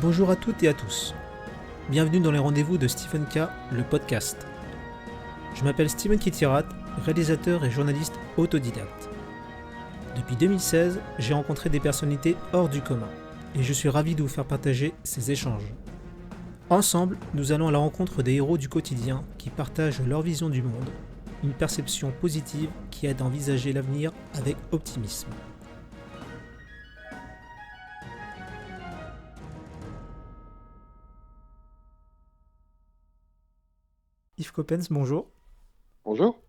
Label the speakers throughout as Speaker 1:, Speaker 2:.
Speaker 1: Bonjour à toutes et à tous. Bienvenue dans les rendez-vous de Stephen K, le podcast. Je m'appelle Steven Kitirat, réalisateur et journaliste autodidacte. Depuis 2016, j'ai rencontré des personnalités hors du commun et je suis ravi de vous faire partager ces échanges. Ensemble, nous allons à la rencontre des héros du quotidien qui partagent leur vision du monde, une perception positive qui aide à envisager l'avenir avec optimisme. Yves Coppens, bonjour.
Speaker 2: Bonjour,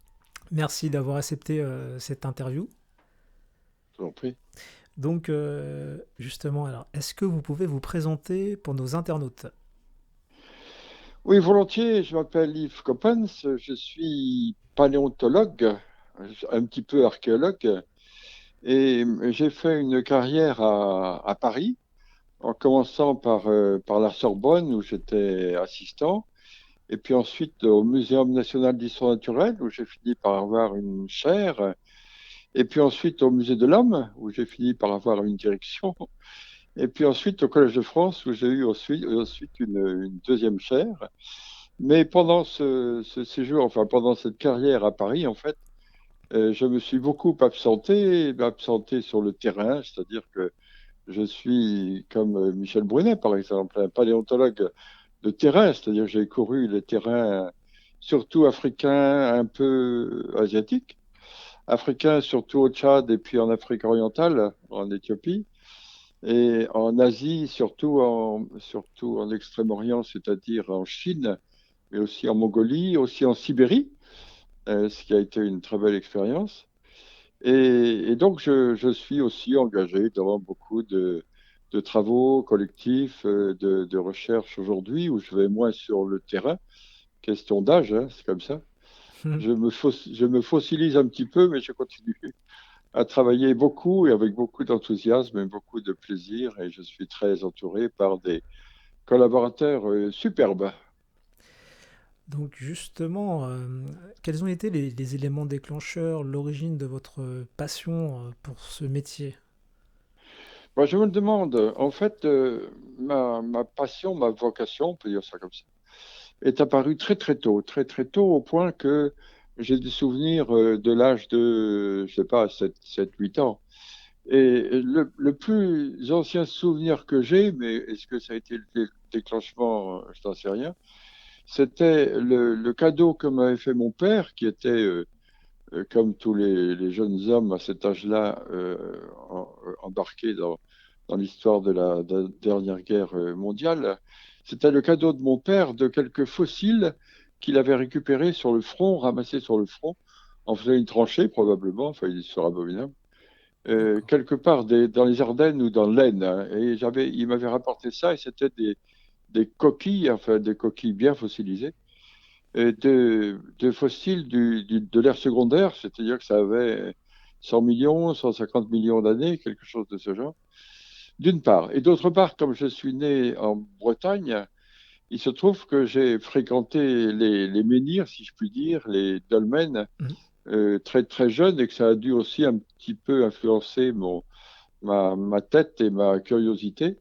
Speaker 1: Merci d'avoir accepté cette interview.
Speaker 2: je vous en prie.
Speaker 1: Donc, justement, alors, est-ce que vous pouvez vous présenter pour nos internautes?
Speaker 2: Oui, volontiers, je m'appelle Yves Coppens, je suis paléontologue, un petit peu archéologue, et j'ai fait une carrière à Paris, en commençant par la Sorbonne, où j'étais assistant, et puis ensuite au Muséum national d'histoire naturelle, où j'ai fini par avoir une chaire, et puis ensuite au Musée de l'Homme, où j'ai fini par avoir une direction, et puis ensuite au Collège de France, où j'ai eu ensuite une deuxième chaire. Mais pendant ce séjour, enfin pendant cette carrière à Paris, en fait, je me suis beaucoup absenté sur le terrain, c'est-à-dire que je suis comme Michel Brunet, par exemple, un paléontologue de terrain, c'est-à-dire que j'ai couru les terrains surtout africains, un peu asiatiques, africains surtout au Tchad et puis en Afrique orientale, en Éthiopie, et en Asie, surtout en Extrême-Orient, c'est-à-dire en Chine, mais aussi en Mongolie, aussi en Sibérie, ce qui a été une très belle expérience. Et donc, je suis aussi engagé dans beaucoup de travaux collectifs, de recherche aujourd'hui, où je vais moins sur le terrain. Question d'âge, hein, c'est comme ça. Je me fossilise un petit peu, mais je continue à travailler beaucoup et avec beaucoup d'enthousiasme et beaucoup de plaisir. Et je suis très entouré par des collaborateurs superbes.
Speaker 1: Donc, justement, quels ont été les éléments déclencheurs, l'origine de votre passion pour ce métier?
Speaker 2: Moi, je me le demande, en fait, ma passion, ma vocation, on peut dire ça comme ça, est apparue très très tôt, au point que j'ai des souvenirs de l'âge de, je sais pas, 8 ans. Et le plus ancien souvenir que j'ai, mais est-ce que ça a été le déclenchement, je n'en sais rien, c'était le cadeau que m'avait fait mon père, qui était, comme tous les jeunes hommes à cet âge-là, embarqués dans l'histoire de la dernière guerre mondiale. C'était le cadeau de mon père de quelques fossiles qu'il avait récupérés sur le front, ramassés sur le front, en faisant une tranchée probablement, enfin une histoire abominable,
Speaker 1: D'accord.
Speaker 2: quelque part dans les Ardennes ou dans l'Aisne, hein. Et il m'avait rapporté ça et c'était des coquilles, enfin des coquilles bien fossilisées, de fossiles de l'ère secondaire, c'est-à-dire que ça avait 100 millions, 150 millions d'années, quelque chose de ce genre, d'une part. Et d'autre part, comme je suis né en Bretagne, il se trouve que j'ai fréquenté les menhirs, si je puis dire, les dolmens,
Speaker 1: Mhm.
Speaker 2: très très jeune et que ça a dû aussi un petit peu influencer ma tête et ma curiosité.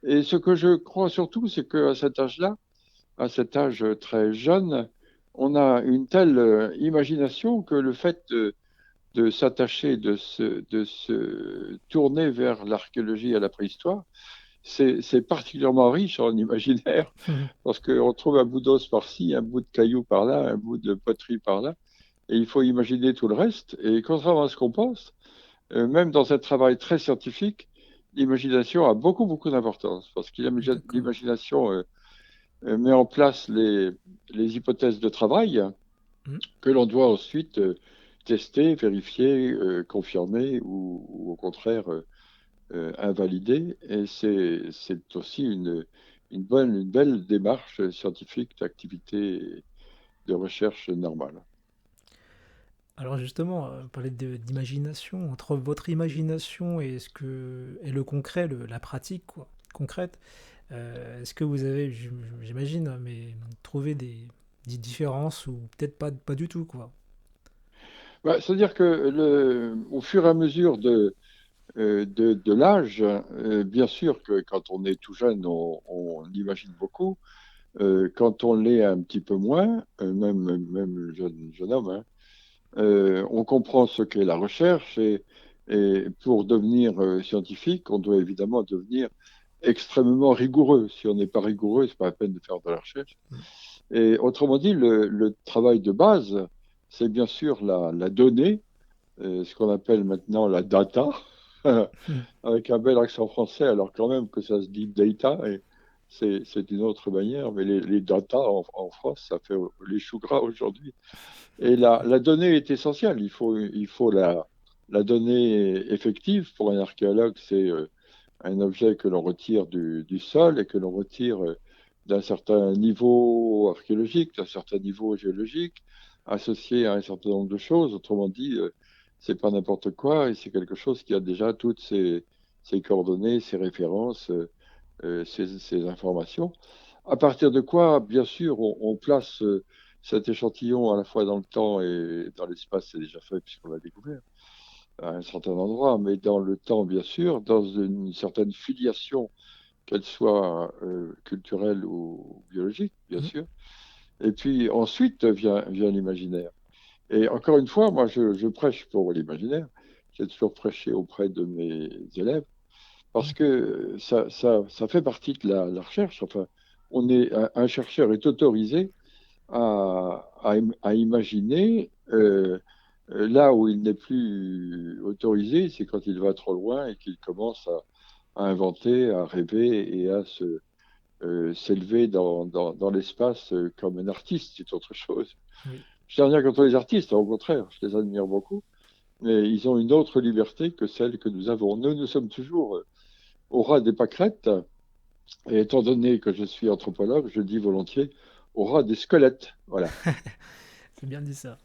Speaker 2: Et ce que je crois surtout, c'est qu'à cet âge-là, à cet âge très jeune, on a une telle imagination que le fait de s'attacher, de se tourner vers l'archéologie et la préhistoire, c'est particulièrement riche en imaginaire, parce qu'on trouve un bout d'os par-ci, un bout de caillou par-là, un bout de poterie par-là, et il faut imaginer tout le reste. Et contrairement à ce qu'on pense, même dans un travail très scientifique, l'imagination a beaucoup d'importance, parce que
Speaker 1: D'accord.
Speaker 2: l'imagination met en place les hypothèses de travail
Speaker 1: Mhm.
Speaker 2: que l'on doit ensuite tester, vérifier, confirmer ou au contraire invalider. Et c'est aussi une belle démarche scientifique d'activité de recherche normale.
Speaker 1: Alors justement, parler d'imagination, entre votre imagination et et le concret, la pratique quoi, concrète, est-ce que vous avez, j'imagine, mais trouvé des différences ou peut-être pas du tout quoi?
Speaker 2: Bah, c'est-à-dire que au fur et à mesure de l'âge. Bien sûr que quand on est tout jeune, on imagine beaucoup. Quand on l'est un petit peu moins, même jeune homme, hein, on comprend ce qu'est la recherche et pour devenir scientifique, on doit évidemment devenir extrêmement rigoureux. Si on n'est pas rigoureux, c'est pas la peine de faire de la recherche. Et autrement dit, le travail de base, c'est bien sûr la donnée, ce qu'on appelle maintenant la data,
Speaker 1: Hmm.
Speaker 2: avec un bel accent français, alors quand même que ça se dit data, et c'est une autre manière, mais les data en France, ça fait les choux gras aujourd'hui. Et la donnée est essentielle. Il faut la donnée effective. Pour un archéologue, c'est un objet que l'on retire du sol et que l'on retire d'un certain niveau archéologique, d'un certain niveau géologique, associé à un certain nombre de choses. Autrement dit, c'est pas n'importe quoi et c'est quelque chose qui a déjà toutes ces coordonnées, ces références, ces informations. À partir de quoi, bien sûr, on place cet échantillon à la fois dans le temps et dans l'espace, c'est déjà fait puisqu'on l'a découvert à un certain endroit, mais dans le temps, bien sûr, dans une certaine filiation, qu'elle soit culturelle ou biologique, bien
Speaker 1: Hmm.
Speaker 2: sûr. Et puis ensuite vient l'imaginaire. Et encore une fois, moi, je prêche pour l'imaginaire. J'ai toujours prêché auprès de mes élèves parce que ça fait partie de la recherche. Enfin, un chercheur est autorisé à imaginer. Là où il n'est plus autorisé, c'est quand il va trop loin et qu'il commence à inventer, à rêver et à s'élever dans l'espace comme un artiste, c'est autre chose.
Speaker 1: Oui.
Speaker 2: Je n'ai rien contre les artistes, au contraire, je les admire beaucoup, mais ils ont une autre liberté que celle que nous avons. Nous sommes toujours au ras des pâquerettes, et étant donné que je suis anthropologue, je dis volontiers au ras des squelettes. Voilà.
Speaker 1: C'est bien dit ça.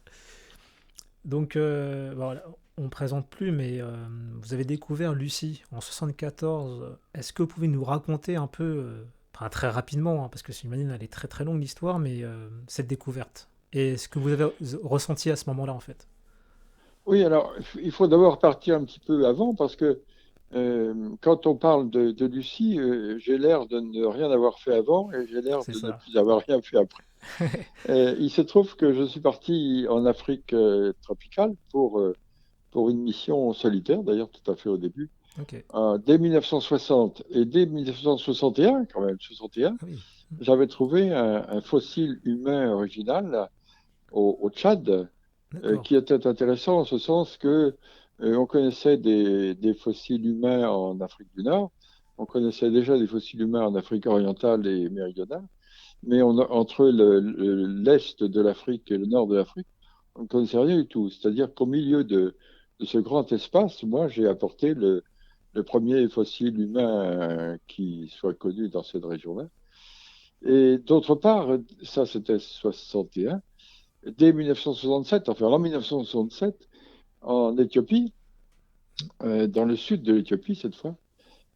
Speaker 1: Donc, voilà, on ne présente plus, mais vous avez découvert Lucie en 74. Est-ce que vous pouvez nous raconter un peu, enfin très rapidement, hein, parce que j'imagine elle est très très longue l'histoire, mais cette découverte et ce que vous avez ressenti à ce moment-là en fait.
Speaker 2: Oui, alors il faut d'abord partir un petit peu avant parce que quand on parle de Lucie, j'ai l'air de ne rien avoir fait avant et j'ai l'air
Speaker 1: C'est
Speaker 2: de ne
Speaker 1: ça.
Speaker 2: plus avoir rien fait après. Il se trouve que je suis parti en Afrique tropicale pour une mission solitaire, d'ailleurs tout à fait au début,
Speaker 1: Ok.
Speaker 2: dès 1960 et dès 1961, quand même, 61,
Speaker 1: Ah oui.
Speaker 2: j'avais trouvé un fossile humain original au Tchad
Speaker 1: D'accord.
Speaker 2: qui était intéressant en ce sens que on connaissait des fossiles humains en Afrique du Nord, on connaissait déjà des fossiles humains en Afrique orientale et méridionale, mais entre l'est de l'Afrique et le nord de l'Afrique, on ne connaissait rien du tout. C'est-à-dire qu'au milieu de ce grand espace, moi, j'ai apporté le premier fossile humain qui soit connu dans cette région-là. Et d'autre part, ça c'était 61, dès 1967, enfin en 1967, en Éthiopie, dans le sud de l'Éthiopie cette fois,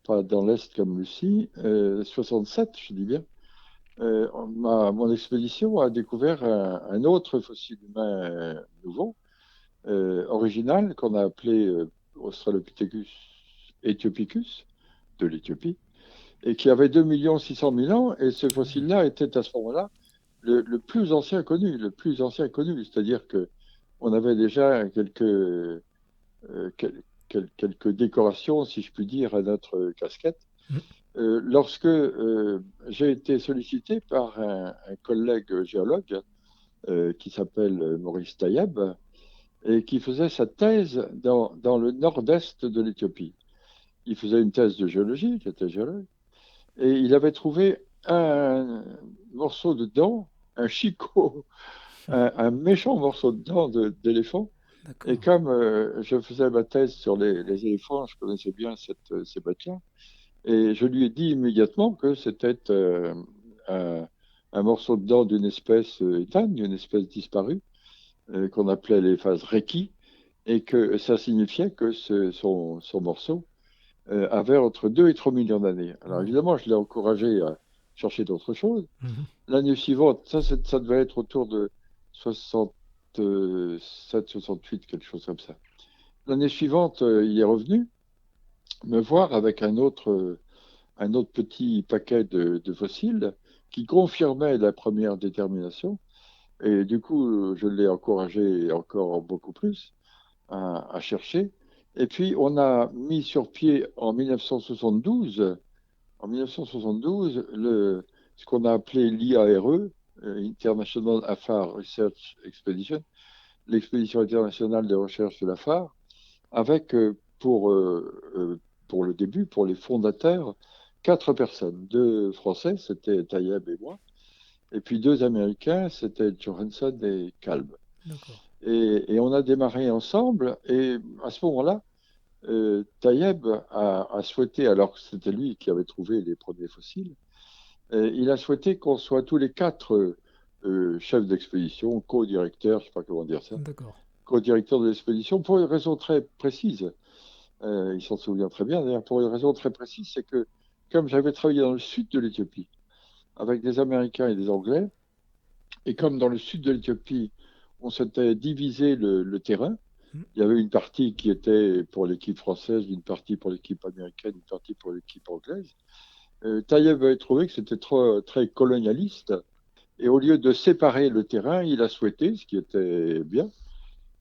Speaker 2: pas dans l'est comme Lucie, 67, je dis bien, mon expédition a découvert un autre fossile humain nouveau, original, qu'on a appelé Australopithecus ethiopicus, de l'Éthiopie, et qui avait 2 600 000 ans, et ce
Speaker 1: Ah oui.
Speaker 2: fossile-là était à ce moment-là le plus ancien connu, le plus ancien connu, c'est-à-dire que on avait déjà quelques décorations, si je puis dire, à notre casquette.
Speaker 1: Hmm.
Speaker 2: Lorsque j'ai été sollicité par un collègue géologue qui s'appelle Maurice Tayeb et qui faisait sa thèse dans le nord-est de l'Éthiopie. Il faisait une thèse de géologie, il était géologue, et il avait trouvé un morceau de dent, un chicot, un méchant morceau de dent d'éléphant. Et
Speaker 1: D'accord.
Speaker 2: comme je faisais ma thèse sur les éléphants, je connaissais bien ces bêtes-là. Et je lui ai dit immédiatement que c'était un, un morceau de dent d'une espèce éteinte, d'une espèce disparue, qu'on appelait les phases Reiki, et que ça signifiait que son morceau avait entre 2 et 3 millions d'années. Alors
Speaker 1: Oh.
Speaker 2: évidemment, je l'ai encouragé à chercher d'autres choses.
Speaker 1: Mhm.
Speaker 2: L'année suivante, ça devait être autour de 67, 68, quelque chose comme ça. L'année suivante, il est revenu me voir avec un autre petit paquet de fossiles qui confirmait la première détermination. Et du coup, je l'ai encouragé encore beaucoup plus à chercher. Et puis, on a mis sur pied en 1972 ce qu'on a appelé l'IARE, International Afar Research Expedition, l'expédition internationale de recherche de l'AFAR, avec pour le début, pour les fondateurs, 4 personnes. 2 Français, c'était Tayeb et moi, et puis 2 Américains, c'était Johansson et Kalb.
Speaker 1: D'accord.
Speaker 2: Et on a démarré ensemble, et à ce moment-là, Tayeb a souhaité, alors que c'était lui qui avait trouvé les premiers fossiles, il a souhaité qu'on soit tous les 4 chefs d'expédition, co-directeurs, je ne sais pas comment dire ça,
Speaker 1: D'accord.
Speaker 2: co-directeurs de l'expédition, pour une raison très précise. Il s'en souvient très bien, d'ailleurs, pour une raison très précise, c'est que comme j'avais travaillé dans le sud de l'Éthiopie, avec des Américains et des Anglais, et comme dans le sud de l'Éthiopie, on s'était divisé le terrain,
Speaker 1: Mm.
Speaker 2: il y avait une partie qui était pour l'équipe française, une partie pour l'équipe américaine, une partie pour l'équipe anglaise. Taïeb avait trouvé que c'était très colonialiste, et au lieu de séparer le terrain, il a souhaité, ce qui était bien,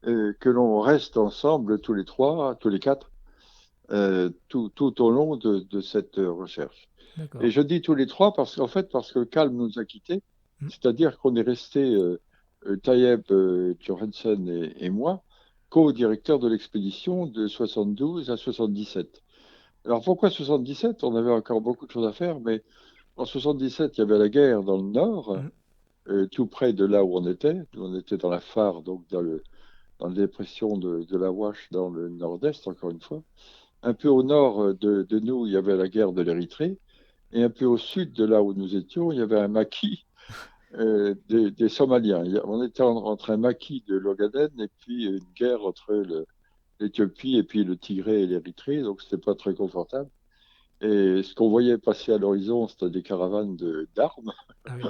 Speaker 2: que l'on reste ensemble tous les 3, tous les 4, tout au long de cette recherche. Et
Speaker 1: D'accord.
Speaker 2: je dis tous les 3 parce que Calme nous a quittés,
Speaker 1: Mm.
Speaker 2: c'est-à-dire qu'on est resté, Tayeb, Johansen et moi, co-directeurs de l'expédition de 72 à 77. Alors pourquoi 77? On avait encore beaucoup de choses à faire, mais en 77, il y avait la guerre dans le nord,
Speaker 1: Mm.
Speaker 2: tout près de là où on était. On était dans la Far, donc dans la dépression de la Wash, dans le nord-est, encore une fois. Un peu au nord de nous, il y avait la guerre de l'Érythrée. Et un peu au sud de là où nous étions, il y avait un maquis des Somaliens. On était entre un maquis de l'Ogaden et puis une guerre entre l'Éthiopie et puis le Tigré et l'Érythrée, donc c'était pas très confortable. Et ce qu'on voyait passer à l'horizon, c'était des caravanes d'armes.
Speaker 1: Ah oui,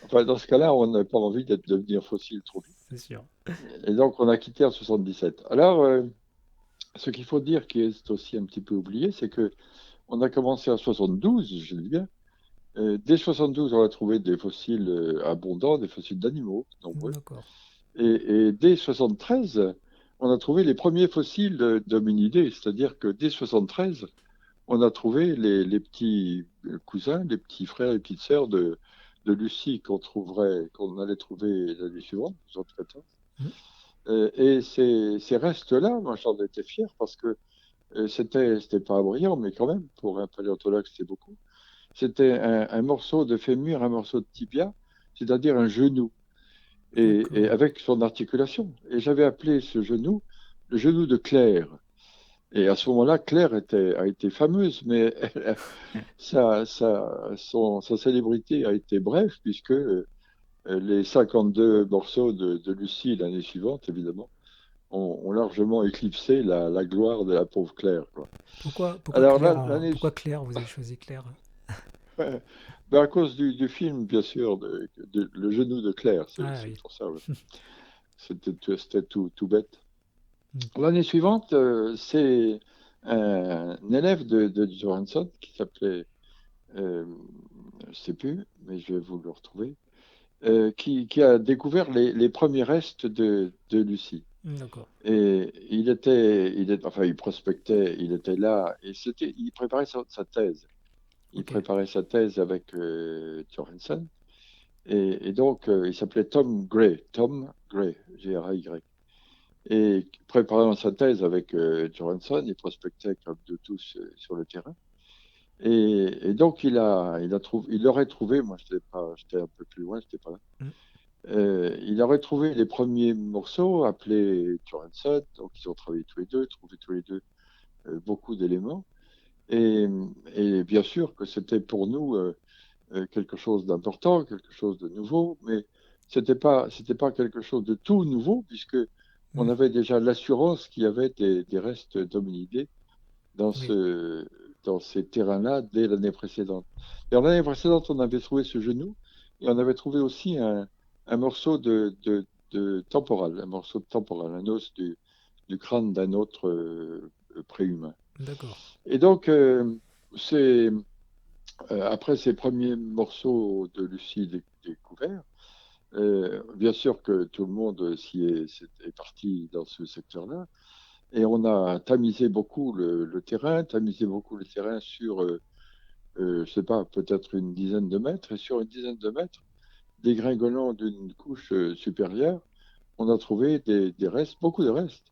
Speaker 2: Enfin, dans ce cas-là, on n'avait pas envie de devenir fossile trop vite.
Speaker 1: c'est sûr.
Speaker 2: Et donc, on a quitté en 77. Alors, ce qu'il faut dire, qui est aussi un petit peu oublié, c'est que on a commencé en 72, je le dis bien. Dès 72, on a trouvé des fossiles abondants, des fossiles d'animaux nombreux.
Speaker 1: D'accord.
Speaker 2: Et dès 73, on a trouvé les premiers fossiles d'hominidés, c'est-à-dire que dès 73, on a trouvé les petits cousins, les petits frères et petites sœurs de Lucie qu'on allait trouver l'année suivante, 74.
Speaker 1: Mm.
Speaker 2: Et ces restes-là, moi j'en étais fier parce que c'était pas brillant, mais quand même, pour un paléontologue, c'était beaucoup. C'était un morceau de fémur, un morceau de tibia, c'est-à-dire un genou, et
Speaker 1: D'accord.
Speaker 2: avec son articulation. Et j'avais appelé ce genou le genou de Claire. Et à ce moment-là, Claire a été fameuse, mais sa célébrité a été brève, puisque les 52 morceaux de Lucie l'année suivante, évidemment, ont largement éclipsé la gloire de la pauvre Claire, quoi.
Speaker 1: Pourquoi
Speaker 2: Alors là,
Speaker 1: Claire
Speaker 2: l'année,
Speaker 1: pourquoi Claire vous avez choisi Claire?
Speaker 2: ben, à cause du film, bien sûr, Le genou de Claire,
Speaker 1: Ah
Speaker 2: c'est
Speaker 1: oui.
Speaker 2: pour ça. Ouais. C'était tout bête.
Speaker 1: Mm.
Speaker 2: L'année suivante, c'est un élève de Johansson qui s'appelait, je ne sais plus, mais je vais vous le retrouver, qui a découvert les premiers restes de Lucie.
Speaker 1: D'accord.
Speaker 2: Et enfin, il prospectait, il était là, et il préparait sa thèse. Il
Speaker 1: Ok.
Speaker 2: préparait sa thèse avec Johansson. Et donc, il s'appelait Tom Gray, Gray. Et préparant sa thèse avec Johansson, il prospectait comme de tous sur le terrain. Et donc, il aurait trouvé, moi, j'étais un peu plus loin, j'étais pas là.
Speaker 1: Mm.
Speaker 2: Il aurait trouvé les premiers morceaux, appelés Johansson. Donc, ils ont travaillé tous les deux, trouvé tous les deux beaucoup d'éléments. Et, et bien sûr que c'était pour nous quelque chose d'important, quelque chose de nouveau, mais c'était pas quelque chose de tout nouveau, puisque on
Speaker 1: Mm.
Speaker 2: avait déjà l'assurance qu'il y avait des restes d'hominidés dans
Speaker 1: Oui.
Speaker 2: dans ces terrains-là dès l'année précédente. Et l'année précédente, on avait trouvé ce genou, et on avait trouvé aussi un morceau de temporal, un morceau de temporal, un os du crâne d'un autre préhumain.
Speaker 1: D'accord.
Speaker 2: Et donc, c'est, après ces premiers morceaux de Lucie découverts, bien sûr que tout le monde est parti dans ce secteur-là. Et on a tamisé beaucoup tamisé beaucoup le terrain sur, je sais pas, peut-être une dizaine de mètres. Et sur une dizaine de mètres, dégringolant d'une couche supérieure, on a trouvé des restes, beaucoup de restes,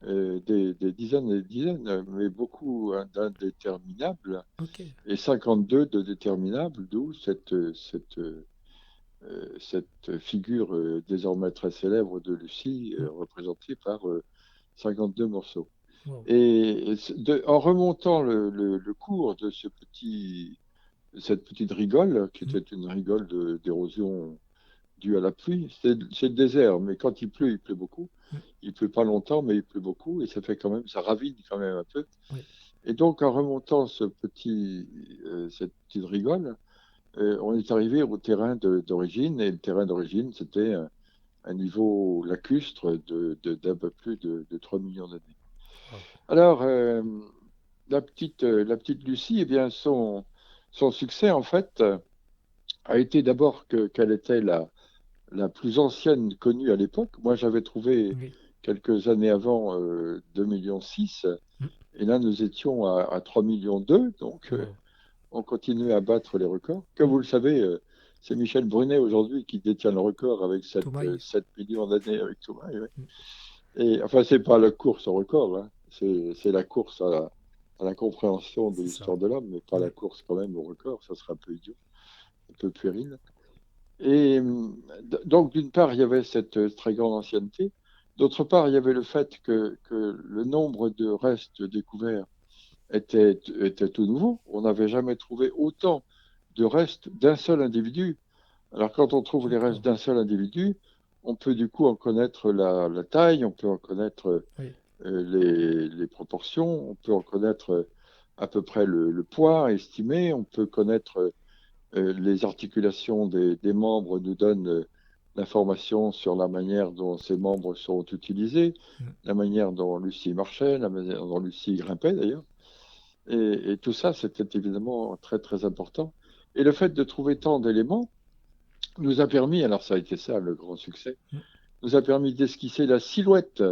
Speaker 2: des dizaines et des dizaines, mais beaucoup d'indéterminables,
Speaker 1: Ok.
Speaker 2: et 52 de déterminables, d'où cette figure désormais très célèbre de Lucie,
Speaker 1: Mm.
Speaker 2: représentée par 52 morceaux.
Speaker 1: Wow.
Speaker 2: Et en remontant le cours de cette petite rigole, qui
Speaker 1: Mm.
Speaker 2: était une rigole d'érosion due à la pluie, c'est le désert, mais quand il pleut beaucoup.
Speaker 1: Mm.
Speaker 2: Il pleut pas longtemps, mais il pleut beaucoup, et ça fait quand même, ça ravine quand même un peu.
Speaker 1: Oui.
Speaker 2: Et donc, en remontant cette petite rigole, on est arrivé au terrain d'origine, et le terrain d'origine, c'était un niveau lacustre d'un peu plus de 3 millions d'années.
Speaker 1: Wow.
Speaker 2: Alors, la petite Lucie, eh bien, son succès, en fait, a été d'abord qu'elle était la plus ancienne connue à l'époque. Moi, j'avais trouvé
Speaker 1: Oui.
Speaker 2: quelques années avant 2,6 millions,
Speaker 1: Mm.
Speaker 2: et là, nous étions à 3,2 millions, donc
Speaker 1: Wow.
Speaker 2: on continuait à battre les records. Comme
Speaker 1: Mm.
Speaker 2: vous le savez, c'est Michel Brunet aujourd'hui qui détient le record avec
Speaker 1: Toumaï.
Speaker 2: 7 millions d'années avec Toumaï. Ouais.
Speaker 1: Mm.
Speaker 2: Et enfin, c'est pas la course au record, hein. C'est la course à la compréhension de
Speaker 1: C'est ça.
Speaker 2: l'histoire de l'homme, mais pas la
Speaker 1: Ouais.
Speaker 2: course quand même au record, ça serait un peu idiot, un peu puéril. Et donc, d'une part, il y avait cette très grande ancienneté. D'autre part, il y avait le fait que le nombre de restes découverts était tout nouveau. On n'avait jamais trouvé autant de restes d'un seul individu. Alors, quand on trouve les restes
Speaker 1: D'accord.
Speaker 2: d'un seul individu, on peut du coup en connaître la taille, on peut en connaître
Speaker 1: Oui.
Speaker 2: les proportions, on peut en connaître à peu près le poids estimé, on peut connaître les articulations des membres, nous donnent l'information sur la manière dont ces membres sont utilisés,
Speaker 1: Mm.
Speaker 2: la manière dont Lucie marchait, la manière dont Lucie grimpait d'ailleurs. Et tout ça, c'était évidemment très très important. Et le fait de trouver tant d'éléments nous a permis, alors ça a été ça le grand succès,
Speaker 1: Mm.
Speaker 2: nous a permis d'esquisser la silhouette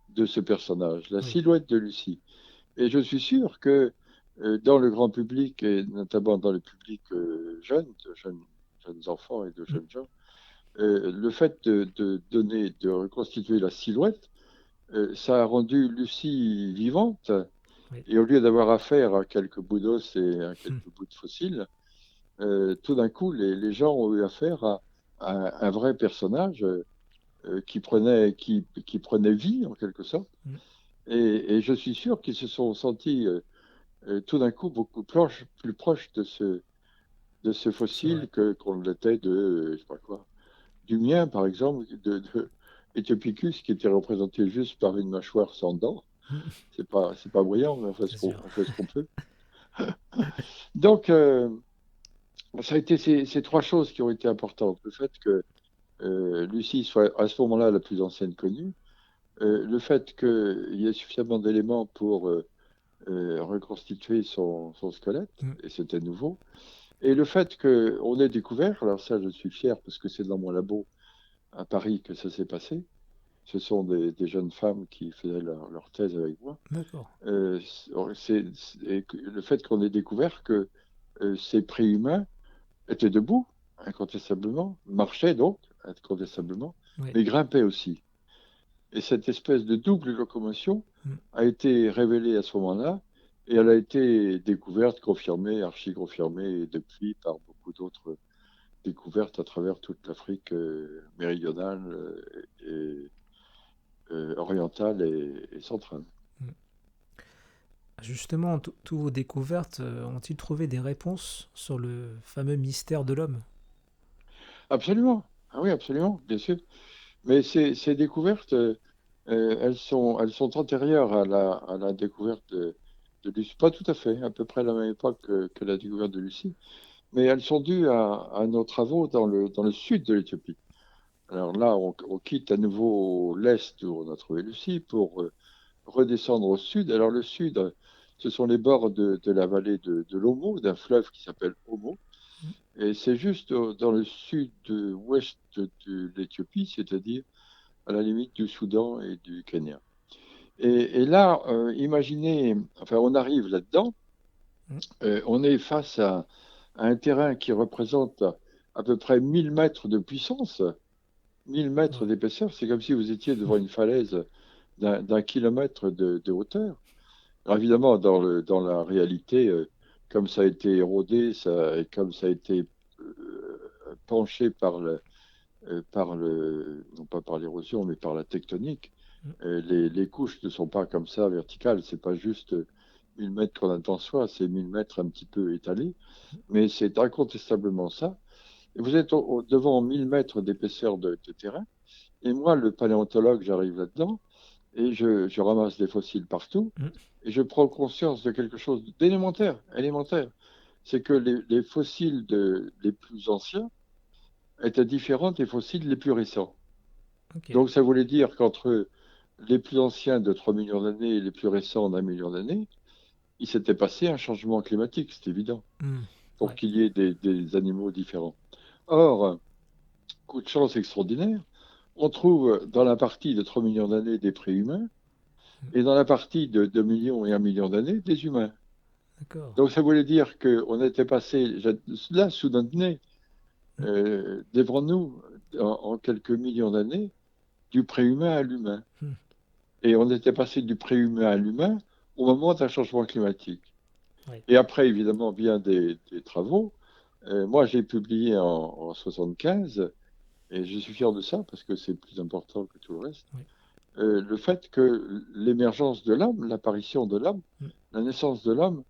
Speaker 2: de ce personnage, la
Speaker 1: Oui.
Speaker 2: silhouette de Lucie. Et je suis sûr que dans le grand public, et notamment dans le public jeune, jeunes enfants et de
Speaker 1: Mm.
Speaker 2: jeunes gens, le fait de reconstituer la silhouette, ça a rendu Lucie vivante.
Speaker 1: Oui.
Speaker 2: Et au lieu d'avoir affaire à quelques bouts d'os et à
Speaker 1: Mm.
Speaker 2: quelques bouts de fossiles, tout d'un coup, les gens ont eu affaire à un vrai personnage qui prenait vie, en quelque sorte.
Speaker 1: Mm.
Speaker 2: Et je suis sûr qu'ils se sont sentis tout d'un coup beaucoup plus proches de ce
Speaker 1: C'est vrai.
Speaker 2: fossile qu'on l'était je sais pas quoi, du mien, par exemple, de Ethiopichus, qui était représenté juste par une mâchoire sans dents.
Speaker 1: Mm.
Speaker 2: C'est pas brillant, mais
Speaker 1: C'est sûr.
Speaker 2: on fait ce qu'on peut. Donc, ça a été ces trois choses qui ont été importantes. Le fait que Lucie soit à ce moment-là la plus ancienne connue, le fait qu'il y ait suffisamment d'éléments pour reconstituer son squelette,
Speaker 1: Mm.
Speaker 2: et c'était nouveau, et le fait qu'on ait découvert, alors ça je suis fier parce que c'est dans mon labo à Paris que ça s'est passé, ce sont des jeunes femmes qui faisaient leur thèse avec moi,
Speaker 1: D'accord.
Speaker 2: et le fait qu'on ait découvert que ces préhumains étaient debout, incontestablement, marchaient donc, incontestablement,
Speaker 1: Oui.
Speaker 2: mais grimpaient aussi. Et cette espèce de double locomotion
Speaker 1: Mm.
Speaker 2: a été révélée à ce moment-là, et elle a été découverte, confirmée, archi-confirmée depuis par beaucoup d'autres découvertes à travers toute l'Afrique méridionale orientale et centrale.
Speaker 1: Mm. Justement, tous vos découvertes ont-ils trouvé des réponses sur le fameux mystère de l'homme?
Speaker 2: Absolument. Ah oui, absolument, bien sûr. Mais ces découvertes, elles sont antérieures à la découverte de Lucie. Pas tout à fait, à peu près à la même époque que la découverte de Lucie, mais elles sont dues à nos travaux dans le sud de l'Éthiopie. Alors là, on quitte à nouveau l'est où on a trouvé Lucie pour redescendre au sud. Alors le sud, Ce sont les bords de la vallée de l'Omo, d'un fleuve qui s'appelle Omo. Et c'est juste dans le sud-ouest de l'Éthiopie, c'est-à-dire à la limite du Soudan et du Kenya. Et là, imaginez, enfin, on arrive là-dedans, on est face à un terrain qui représente à peu près 1000 mètres de puissance, 1000 mètres
Speaker 1: Ouais.
Speaker 2: d'épaisseur. C'est comme si vous étiez devant une falaise d'un kilomètre de hauteur. Alors évidemment, dans la réalité, comme ça a été érodé, et comme ça a été penché non pas par l'érosion, mais par la tectonique, les couches ne sont pas comme ça verticales. C'est pas juste 1000 mètres qu'on a devant soi, c'est 1000 mètres un petit peu étalés, mais c'est incontestablement ça. Et vous êtes devant 1000 mètres d'épaisseur de terrain, et moi, le paléontologue, j'arrive là-dedans, et je ramasse des fossiles partout,
Speaker 1: Mm.
Speaker 2: et je prends conscience de quelque chose d'élémentaire, élémentaire. C'est que les fossiles les plus anciens étaient différents des fossiles les plus récents.
Speaker 1: Ok.
Speaker 2: Donc ça voulait dire qu'entre les plus anciens de 3 millions d'années et les plus récents d'1 million d'années, il s'était passé un changement climatique, c'est évident,
Speaker 1: Mm.
Speaker 2: pour
Speaker 1: Ouais.
Speaker 2: qu'il y ait des animaux différents. Or, coup de chance extraordinaire, on trouve dans la partie de 3 millions d'années des préhumains et dans la partie de 2 millions et 1 million d'années des humains.
Speaker 1: D'accord.
Speaker 2: Donc ça voulait dire qu'on était passé là, sous notre nez,
Speaker 1: Mm.
Speaker 2: devant nous, en quelques millions d'années, du préhumain à l'humain.
Speaker 1: Mm.
Speaker 2: Et on était passé du préhumain à l'humain au moment d'un changement climatique.
Speaker 1: Ouais.
Speaker 2: Et après, évidemment, bien des travaux. Moi, j'ai publié en 75, et je suis fier de ça parce que c'est plus important que tout le reste,
Speaker 1: Ouais.
Speaker 2: le fait que l'émergence de l'homme, l'apparition de l'homme,
Speaker 1: Mm.
Speaker 2: la naissance de l'homme,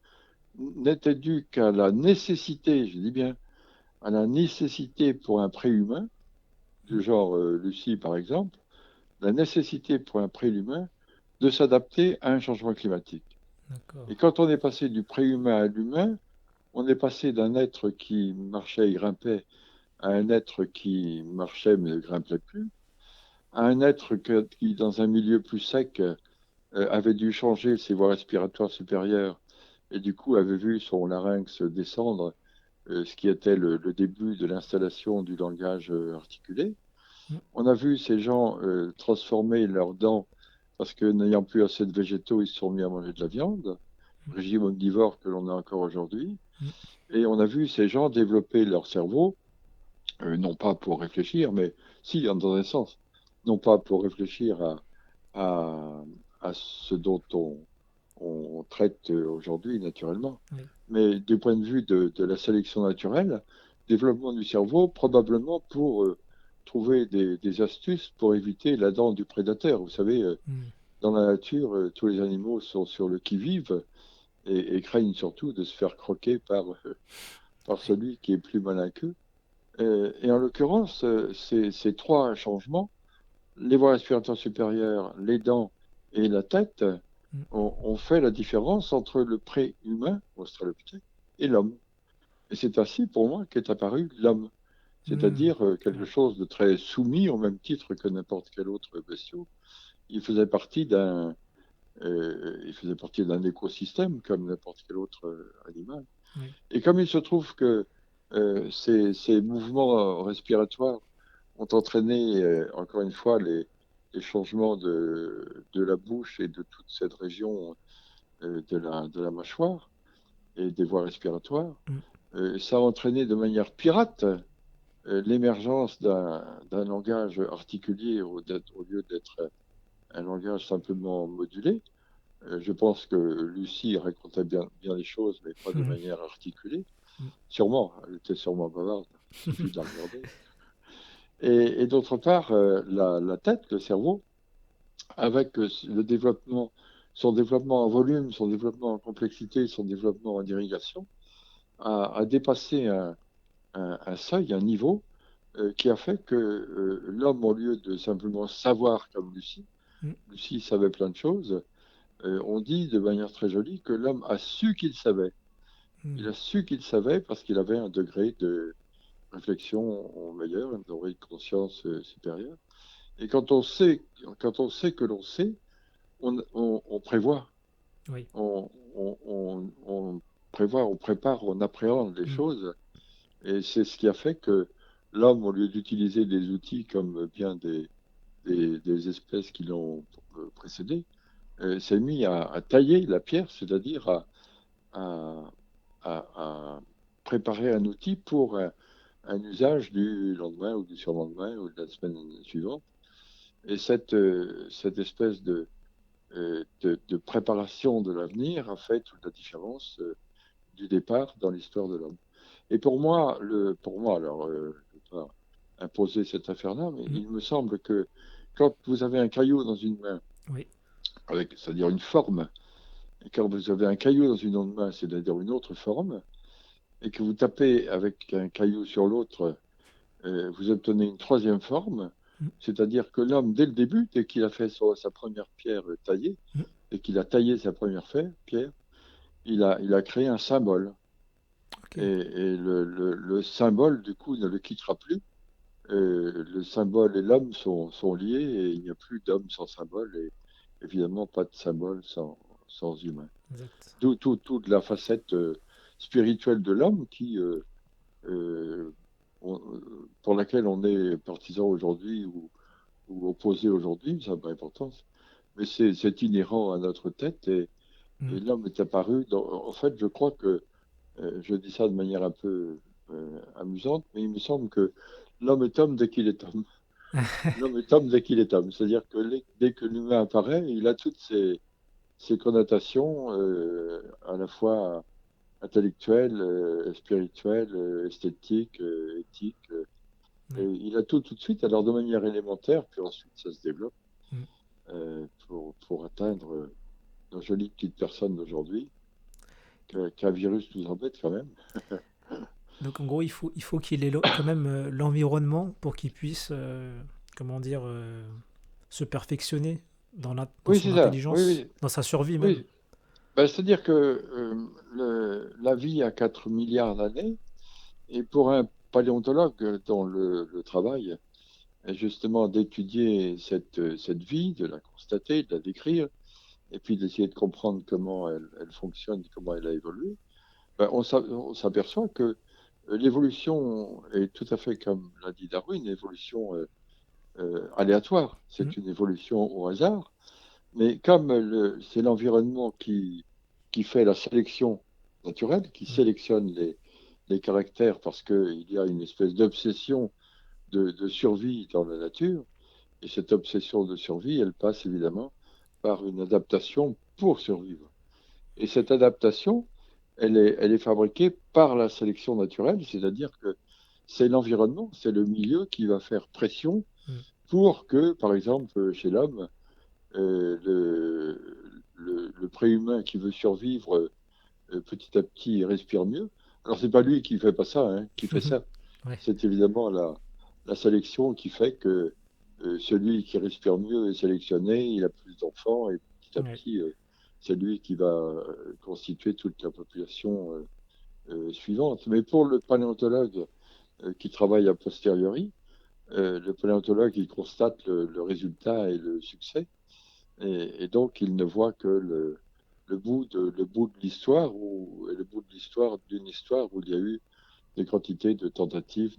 Speaker 2: n'était due qu'à la nécessité, je dis bien, à la nécessité pour un préhumain, du genre Lucie par exemple, la nécessité pour un préhumain de s'adapter à un changement climatique.
Speaker 1: D'accord.
Speaker 2: Et quand on est passé du préhumain à l'humain, on est passé d'un être qui marchait et grimpait à un être qui marchait mais ne grimpait plus, à un être qui, dans un milieu plus sec, avait dû changer ses voies respiratoires supérieures et du coup avait vu son larynx descendre, ce qui était le début de l'installation du langage articulé.
Speaker 1: Mm.
Speaker 2: On a vu ces gens transformer leurs dents parce que n'ayant plus assez de végétaux, ils se sont mis à manger de la viande, régime omnivore que l'on a encore aujourd'hui.
Speaker 1: Mm.
Speaker 2: Et on a vu ces gens développer leur cerveau, non pas pour réfléchir, mais si, dans un sens, non pas pour réfléchir à, à ce dont on traite aujourd'hui naturellement,
Speaker 1: Oui.
Speaker 2: mais du point de vue de la sélection naturelle, développement du cerveau, probablement pour trouver des astuces pour éviter la dent du prédateur. Vous savez,
Speaker 1: Mm.
Speaker 2: dans la nature, tous les animaux sont sur le qui-vive et craignent surtout de se faire croquer par
Speaker 1: Ouais.
Speaker 2: celui qui est plus malin qu'eux. Et en l'occurrence, ces trois changements, les voies respiratoires supérieures, les dents et la tête,
Speaker 1: Mm.
Speaker 2: ont fait la différence entre le pré-humain, Australopithèque, et l'homme. Et c'est ainsi, pour moi, qu'est apparu l'homme,
Speaker 1: Mm.
Speaker 2: c'est-à-dire quelque
Speaker 1: Ouais.
Speaker 2: chose de très soumis au même titre que n'importe quel autre bestiau. Il faisait partie il faisait partie d'un écosystème comme n'importe quel autre animal.
Speaker 1: Oui.
Speaker 2: Et comme il se trouve que ces mouvements respiratoires ont entraîné, encore une fois, les changements de la bouche et de toute cette région de la mâchoire et des voies respiratoires,
Speaker 1: Mm.
Speaker 2: ça a entraîné de manière pirate l'émergence d'un langage articulé au lieu d'être un langage simplement modulé. Je pense que Lucie racontait bien les choses, mais pas de
Speaker 1: Mm.
Speaker 2: manière articulée.
Speaker 1: Mm.
Speaker 2: Sûrement, elle était sûrement bavarde, il suffit de la regarder. Et d'autre part, la tête, le cerveau, avec son développement en volume, son développement en complexité, son développement en irrigation, a dépassé un seuil, un niveau, qui a fait que l'homme, au lieu de simplement savoir comme
Speaker 1: Mm.
Speaker 2: Lucie savait plein de choses, on dit de manière très jolie que l'homme a su qu'il savait. Il
Speaker 1: Mm.
Speaker 2: a su qu'il savait parce qu'il avait un degré de réflexion meilleur, un degré de conscience supérieur. Et quand on sait que l'on sait, on prévoit.
Speaker 1: Oui.
Speaker 2: On prévoit, on prépare, on appréhende les
Speaker 1: Mm.
Speaker 2: choses. Et c'est ce qui a fait que l'homme, au lieu d'utiliser des outils comme bien des espèces qui l'ont précédé, s'est mis à tailler la pierre, c'est-à-dire à, à préparer un outil pour un usage du lendemain ou du surlendemain ou de la semaine suivante. Et cette espèce de préparation de l'avenir a fait toute la différence du départ dans l'histoire de l'homme. Et pour moi, alors, je ne vais pas imposer cette affaire-là, mais
Speaker 1: Mm.
Speaker 2: il me semble que quand vous avez un caillou dans une main,
Speaker 1: Oui.
Speaker 2: c'est-à-dire une forme, et quand vous avez un caillou dans une autre main, c'est-à-dire une autre forme, et que vous tapez avec un caillou sur l'autre, vous obtenez une troisième forme,
Speaker 1: Mm.
Speaker 2: c'est-à-dire que l'homme, dès le début, dès qu'il a fait sa première pierre taillée,
Speaker 1: Mm.
Speaker 2: dès qu'il a taillé sa première pierre, il a créé un symbole.
Speaker 1: Ok.
Speaker 2: Et le symbole, du coup, ne le quittera plus. Le symbole et l'homme sont liés et il n'y a plus d'homme sans symbole et évidemment pas de symbole sans humain.
Speaker 1: Exact.
Speaker 2: Toute la facette spirituelle de l'homme euh, pour laquelle on est partisan aujourd'hui ou opposé aujourd'hui, ça n'a pas d'importance, mais c'est inhérent à notre tête
Speaker 1: Mm.
Speaker 2: et l'homme est apparu. En fait, je crois que je dis ça de manière un peu amusante, mais il me semble que l'homme est homme dès qu'il est homme. L'homme est homme dès qu'il est homme. C'est-à-dire que dès que l'humain apparaît, il a toutes ses connotations à la fois intellectuelles, spirituelles, esthétiques, éthiques. Et
Speaker 1: Oui.
Speaker 2: il a tout de suite, alors de manière élémentaire, puis ensuite ça se développe
Speaker 1: Mm.
Speaker 2: pour atteindre nos jolies petites personnes d'aujourd'hui. Qu'un virus nous embête quand même.
Speaker 1: Donc en gros, il faut qu'il ait quand même l'environnement pour qu'il puisse, comment dire, se perfectionner dans
Speaker 2: Oui,
Speaker 1: son
Speaker 2: c'est ça. Oui,
Speaker 1: intelligence,
Speaker 2: oui,
Speaker 1: dans sa survie même.
Speaker 2: oui. Ben, c'est-à-dire que la vie a 4 milliards d'années, et pour un paléontologue dont le travail est justement d'étudier cette vie, de la constater, de la décrire, et puis d'essayer de comprendre comment elle fonctionne, comment elle a évolué, ben, on s'aperçoit que l'évolution est tout à fait, comme l'a dit Darwin, une évolution aléatoire.
Speaker 1: Mm.
Speaker 2: C'est une évolution au hasard. Mais comme c'est l'environnement qui fait la sélection naturelle, qui
Speaker 1: Mm.
Speaker 2: sélectionne les caractères parce qu'il y a une espèce d'obsession de survie dans la nature, et cette obsession de survie, elle passe évidemment par une adaptation pour survivre. Et cette adaptation, elle est fabriquée par la sélection naturelle, c'est-à-dire que c'est l'environnement, c'est le milieu qui va faire pression
Speaker 1: Mm.
Speaker 2: pour que, par exemple, chez l'homme, le préhumain qui veut survivre petit à petit respire mieux. Alors, c'est pas lui qui fait pas ça, hein, qui fait ça.
Speaker 1: Ouais.
Speaker 2: C'est évidemment la sélection qui fait que celui qui respire mieux est sélectionné, il a plus d'enfants et petit à
Speaker 1: Ouais.
Speaker 2: petit, c'est lui qui va constituer toute la population suivante. Mais pour le paléontologue qui travaille a posteriori, le paléontologue, il constate le résultat et le succès. Et donc, il ne voit que le bout de l'histoire le bout de l'histoire d'une histoire où il y a eu des quantités de tentatives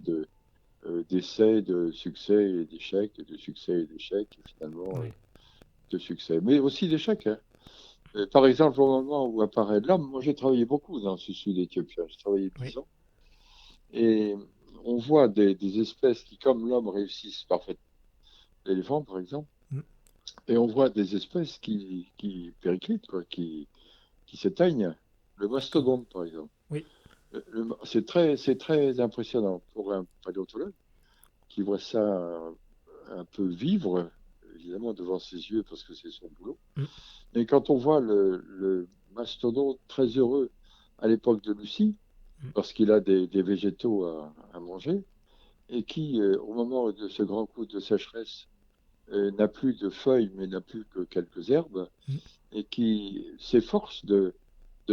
Speaker 2: d'essais, de succès et d'échecs, de succès et d'échecs, et finalement
Speaker 1: Ouais.
Speaker 2: de succès. Mais aussi d'échecs, hein. Par exemple, au moment où apparaît l'homme, moi j'ai travaillé beaucoup dans ce sud éthiopien, j'ai travaillé
Speaker 1: Oui.
Speaker 2: 10 ans, et on voit des espèces qui, comme l'homme, réussissent parfaitement. L'éléphant, par exemple,
Speaker 1: Mm.
Speaker 2: et on voit des espèces qui périclitent, quoi, qui s'éteignent. Le
Speaker 1: D'accord.
Speaker 2: mastodonte, par exemple.
Speaker 1: Oui.
Speaker 2: C'est très impressionnant pour un paléontologue qui voit ça un peu vivre, évidemment devant ses yeux parce que c'est son boulot.
Speaker 1: Mm.
Speaker 2: Mais quand on voit le mastodonte très heureux à l'époque de Lucie,
Speaker 1: Mm.
Speaker 2: parce qu'il a des végétaux à manger, et qui, au moment de ce grand coup de sécheresse, n'a plus de feuilles, mais n'a plus que quelques herbes,
Speaker 1: Mm.
Speaker 2: et qui s'efforce de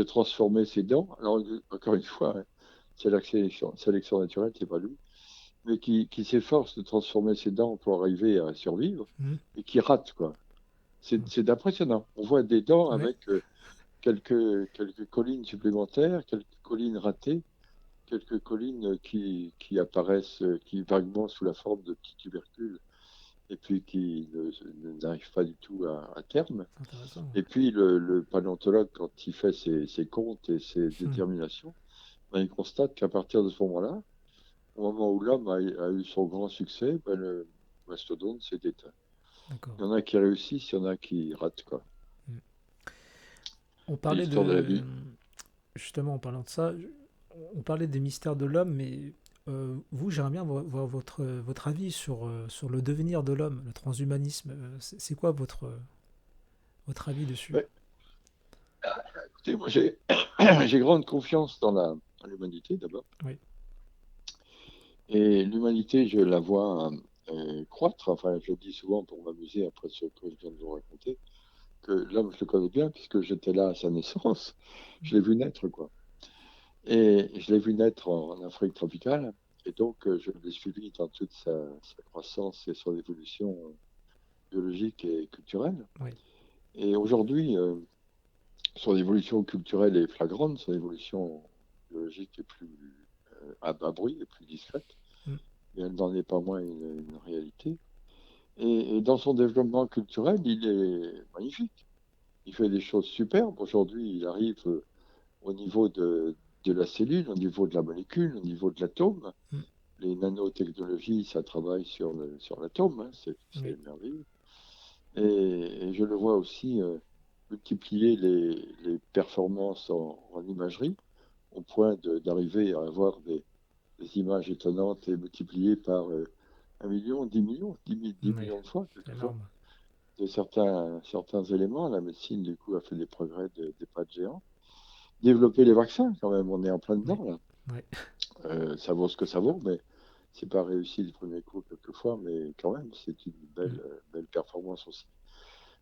Speaker 2: transformer ses dents. Alors, encore une fois, hein, c'est la sélection naturelle, c'est pas lui, mais qui s'efforce de transformer ses dents pour arriver à survivre
Speaker 1: Mm.
Speaker 2: et qui rate, quoi.
Speaker 1: Mm.
Speaker 2: C'est impressionnant. On voit des dents
Speaker 1: Ouais.
Speaker 2: avec quelques collines supplémentaires, quelques collines ratées, quelques collines qui apparaissent, qui vaguement sous la forme de petits tubercules, et puis qui n'arrivent pas du tout à terme.
Speaker 1: C'est intéressant.
Speaker 2: Et puis le paléontologue, quand il fait ses comptes et ses
Speaker 1: Hmm.
Speaker 2: déterminations, ben, il constate qu'à partir de ce moment-là, au moment où l'homme a eu son grand succès, ben, le mastodonte s'est éteint.
Speaker 1: D'accord.
Speaker 2: Il y en a qui réussissent, il y en a qui ratent, quoi.
Speaker 1: Hmm. On
Speaker 2: C'est
Speaker 1: parlait
Speaker 2: l'histoire de la
Speaker 1: de.
Speaker 2: vie.
Speaker 1: Justement, en parlant de ça, on parlait des mystères de l'homme, mais vous, j'aimerais bien voir votre avis sur le devenir de l'homme, le transhumanisme. C'est quoi votre avis dessus?
Speaker 2: Ouais. Écoutez, moi, j'ai grande confiance dans l'humanité, d'abord.
Speaker 1: Oui.
Speaker 2: Et l'humanité, je la vois croître. Enfin, je le dis souvent pour m'amuser après ce que je viens de vous raconter, que l'homme, je le connais bien puisque j'étais là à sa naissance. Je l'ai vu naître, quoi. Et je l'ai vu naître en Afrique tropicale. Et donc, je l'ai suivi dans toute sa croissance et son évolution biologique et culturelle.
Speaker 1: Oui.
Speaker 2: Et aujourd'hui, son évolution culturelle est flagrante, son évolution biologique est plus à bas bruit, est plus discrète,
Speaker 1: Hmm.
Speaker 2: mais elle n'en est pas moins une réalité. Et dans son développement culturel, il est magnifique. Il fait des choses superbes. Aujourd'hui, il arrive au niveau de la cellule, au niveau de la molécule, au niveau de l'atome.
Speaker 1: Hmm.
Speaker 2: Les nanotechnologies, ça travaille sur l'atome, hein,
Speaker 1: Oui.
Speaker 2: c'est merveilleux. Et je le vois aussi multiplier les performances en imagerie, au point d'arriver à avoir des images étonnantes et multipliées par 1 million, 10 millions, 10
Speaker 1: Oui.
Speaker 2: millions de fois,
Speaker 1: C'est
Speaker 2: quelquefois,
Speaker 1: énorme.
Speaker 2: de certains éléments. La médecine, du coup, a fait des progrès des pas de géant. Développer les vaccins, quand même, on est en plein
Speaker 1: Oui.
Speaker 2: dedans, là.
Speaker 1: Oui.
Speaker 2: Ça vaut ce que ça vaut, mais c'est pas réussi du premier coup, quelquefois, mais quand même, c'est une
Speaker 1: Hmm.
Speaker 2: belle performance aussi.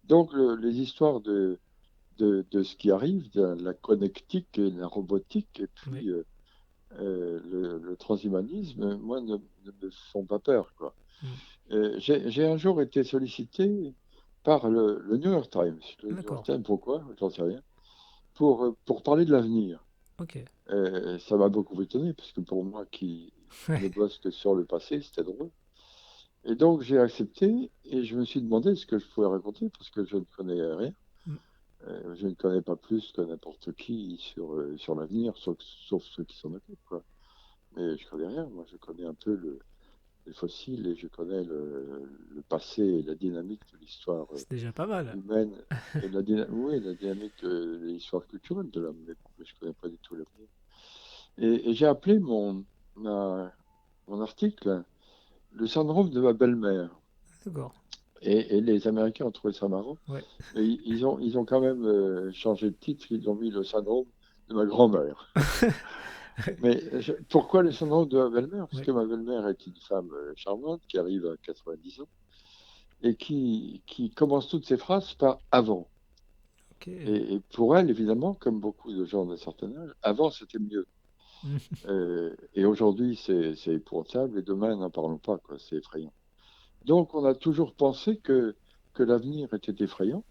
Speaker 2: Donc, les histoires de ce qui arrive, de la connectique et la robotique, et
Speaker 1: Oui.
Speaker 2: puis le transhumanisme, moi, ne me font pas peur, quoi.
Speaker 1: Hmm.
Speaker 2: J'ai un jour été sollicité par le New York Times. Le New York
Speaker 1: D'accord.
Speaker 2: Times, pourquoi? J'en sais rien. Pour parler de l'avenir.
Speaker 1: Ok.
Speaker 2: Ça m'a beaucoup étonné, parce que pour moi, qui
Speaker 1: Ouais.
Speaker 2: ne bosse que sur le passé, c'était drôle. Et donc, j'ai accepté, et je me suis demandé ce que je pouvais raconter, parce que je ne connais rien.
Speaker 1: Hmm.
Speaker 2: Je ne connais pas plus que n'importe qui sur l'avenir, sauf ceux qui s'en occupent, quoi. Mais je connais rien. Moi, je connais un peu les fossiles et je connais le passé et la dynamique de l'histoire
Speaker 1: C'est déjà pas mal.
Speaker 2: humaine et oui, la dynamique de l'histoire culturelle de l'homme. Mais je ne connais pas du tout l'avenir. Et j'ai appelé mon article le syndrome de ma belle-mère.
Speaker 1: D'accord.
Speaker 2: Et les Américains ont trouvé ça marrant.
Speaker 1: Ouais.
Speaker 2: Mais ils ont quand même changé de titre. Ils ont mis le syndrome de ma grand-mère. Mais pourquoi le syndrome de ma belle-mère? Parce
Speaker 1: Ouais.
Speaker 2: que ma belle-mère est une femme charmante qui arrive à 90 ans et qui commence toutes ses phrases par avant.
Speaker 1: Ok.
Speaker 2: Et pour elle, évidemment, comme beaucoup de gens d'un certain âge, avant c'était mieux.
Speaker 1: Hmm.
Speaker 2: Et aujourd'hui, c'est épouvantable et demain, n'en parlons pas, quoi. C'est effrayant. Donc, on a toujours pensé que l'avenir était effrayant.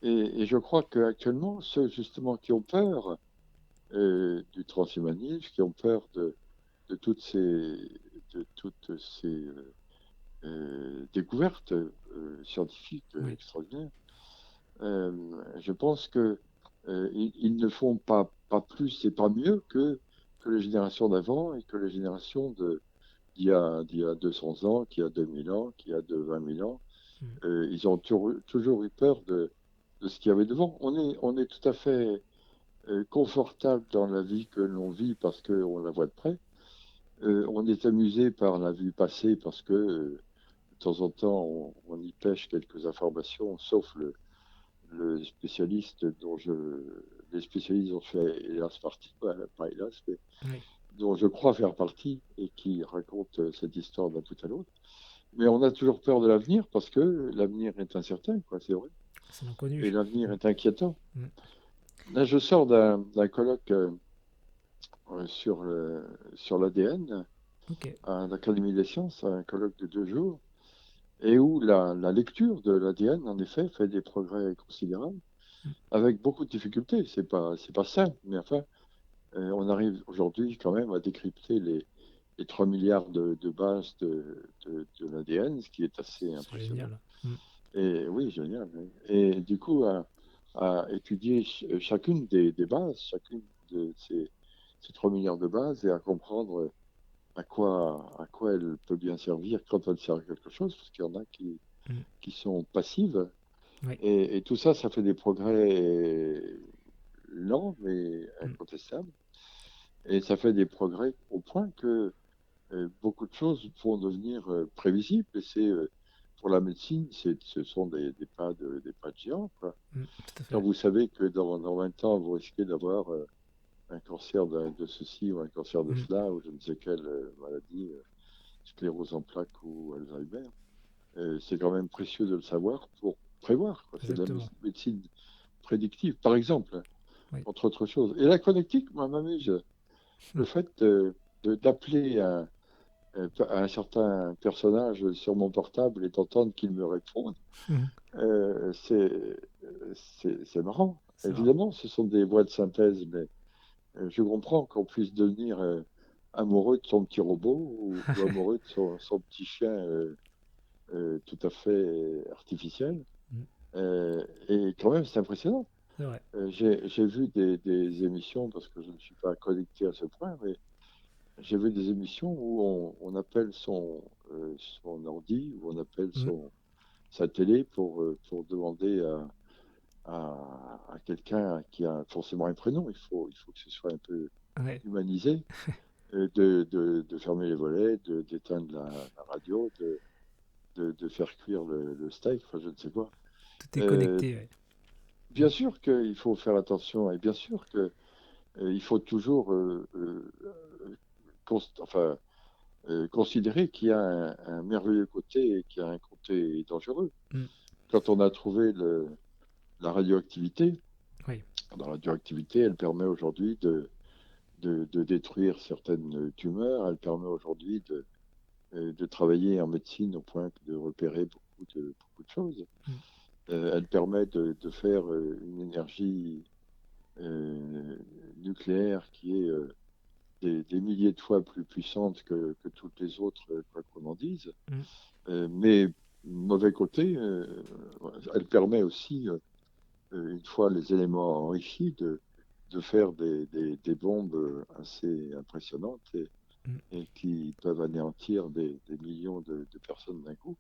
Speaker 2: Et je crois qu'actuellement, ceux justement qui ont peur du transhumanisme, qui ont peur de toutes ces, de toutes ces découvertes scientifiques
Speaker 1: Oui.
Speaker 2: extraordinaires, je pense que ils ne font pas plus et pas mieux que les générations d'avant et que les générations d'il y a 200 ans, qu'il y a 2000 ans, qu'il y a de 20 000 ans.
Speaker 1: Hmm.
Speaker 2: Ils ont toujours eu peur de ce qu'il y avait devant. On est tout à fait confortable dans la vie que l'on vit parce qu'on la voit de près. On est amusé par la vue passée parce que de temps en temps on y pêche quelques informations, sauf le spécialiste les spécialistes dont je fais hélas partie, pas hélas, mais
Speaker 1: Oui.
Speaker 2: dont je crois faire partie et qui raconte cette histoire d'un bout à l'autre. Mais on a toujours peur de l'avenir parce que l'avenir est incertain, quoi, c'est vrai.
Speaker 1: C'est
Speaker 2: Et
Speaker 1: l'inconnu.
Speaker 2: l'avenir est inquiétant.
Speaker 1: Hmm.
Speaker 2: Là, je sors d'un colloque sur l'ADN
Speaker 1: Ok.
Speaker 2: à l'Académie des sciences, un colloque de 2 jours, et où la lecture de l'ADN, en effet, fait des progrès considérables. avec beaucoup de difficultés. C'est pas simple, mais enfin, on arrive aujourd'hui quand même à décrypter les 3 milliards de bases de l'ADN, ce qui est assez
Speaker 1: C'est
Speaker 2: impressionnant.
Speaker 1: génial. Mm.
Speaker 2: Et oui, génial. Oui. Et du coup, à étudier chacune des bases, chacune de ces 3 milliards de bases, et à comprendre à quoi elle peut bien servir quand elle sert à quelque chose, parce qu'il y en a
Speaker 1: Mm.
Speaker 2: qui sont passives.
Speaker 1: Oui.
Speaker 2: Et tout ça, ça fait des progrès lents, mais
Speaker 1: Mm.
Speaker 2: incontestables. Et ça fait des progrès au point que beaucoup de choses vont devenir prévisibles. Et pour la médecine, ce sont des pas de géants, quoi.
Speaker 1: Mm. Tout à
Speaker 2: Quand
Speaker 1: fait.
Speaker 2: vous savez que dans 20 ans, vous risquez d'avoir un cancer de ceci ou un cancer de
Speaker 1: Mm.
Speaker 2: cela, ou je ne sais quelle maladie, sclérose en plaques ou Alzheimer, c'est quand même précieux de le savoir pour prévoir, quoi. C'est de la
Speaker 1: Exactement.
Speaker 2: médecine prédictive, par exemple, hein,
Speaker 1: Oui.
Speaker 2: entre autres choses. Et la connectique, moi, m'amuse.
Speaker 1: Mm.
Speaker 2: Le fait d'appeler un certain personnage sur mon portable et d'entendre qu'il me réponde,
Speaker 1: Mm.
Speaker 2: c'est marrant.
Speaker 1: C'est marrant.
Speaker 2: Évidemment, ce sont des voix de synthèse, mais je comprends qu'on puisse devenir amoureux de son petit robot ou amoureux de son petit chien tout à fait artificiel.
Speaker 1: Mm.
Speaker 2: Et quand même, c'est impressionnant.
Speaker 1: C'est vrai.
Speaker 2: J'ai vu des émissions, parce que je ne suis pas connecté à ce point, mais j'ai vu des émissions où on appelle son ordi, ou on appelle
Speaker 1: Mm.
Speaker 2: sa télé pour demander à quelqu'un qui a forcément un prénom, il faut que ce soit un peu
Speaker 1: Ouais.
Speaker 2: humanisé, de fermer les volets, d'éteindre la radio, de faire cuire le steak, enfin je ne sais quoi.
Speaker 1: Tout est
Speaker 2: Euh,
Speaker 1: connecté. Ouais.
Speaker 2: Bien sûr qu'il faut faire attention, et bien sûr que il faut toujours enfin, considérer qu'il y a un merveilleux côté et qu'il y a un côté dangereux.
Speaker 1: Mm.
Speaker 2: Quand on a trouvé la radioactivité,
Speaker 1: Oui.
Speaker 2: la radioactivité, elle permet aujourd'hui de détruire certaines tumeurs, elle permet aujourd'hui de travailler en médecine au point de repérer beaucoup de choses.
Speaker 1: Mm.
Speaker 2: Elle permet de faire une énergie euh, nucléaire qui est des milliers de fois plus puissante que toutes les autres, quoi qu'on en dise.
Speaker 1: Mm.
Speaker 2: Mais mauvais côté, elle permet aussi, une fois les éléments enrichis, de faire des bombes assez impressionnantes
Speaker 1: Mm.
Speaker 2: et qui peuvent anéantir des millions de personnes d'un coup.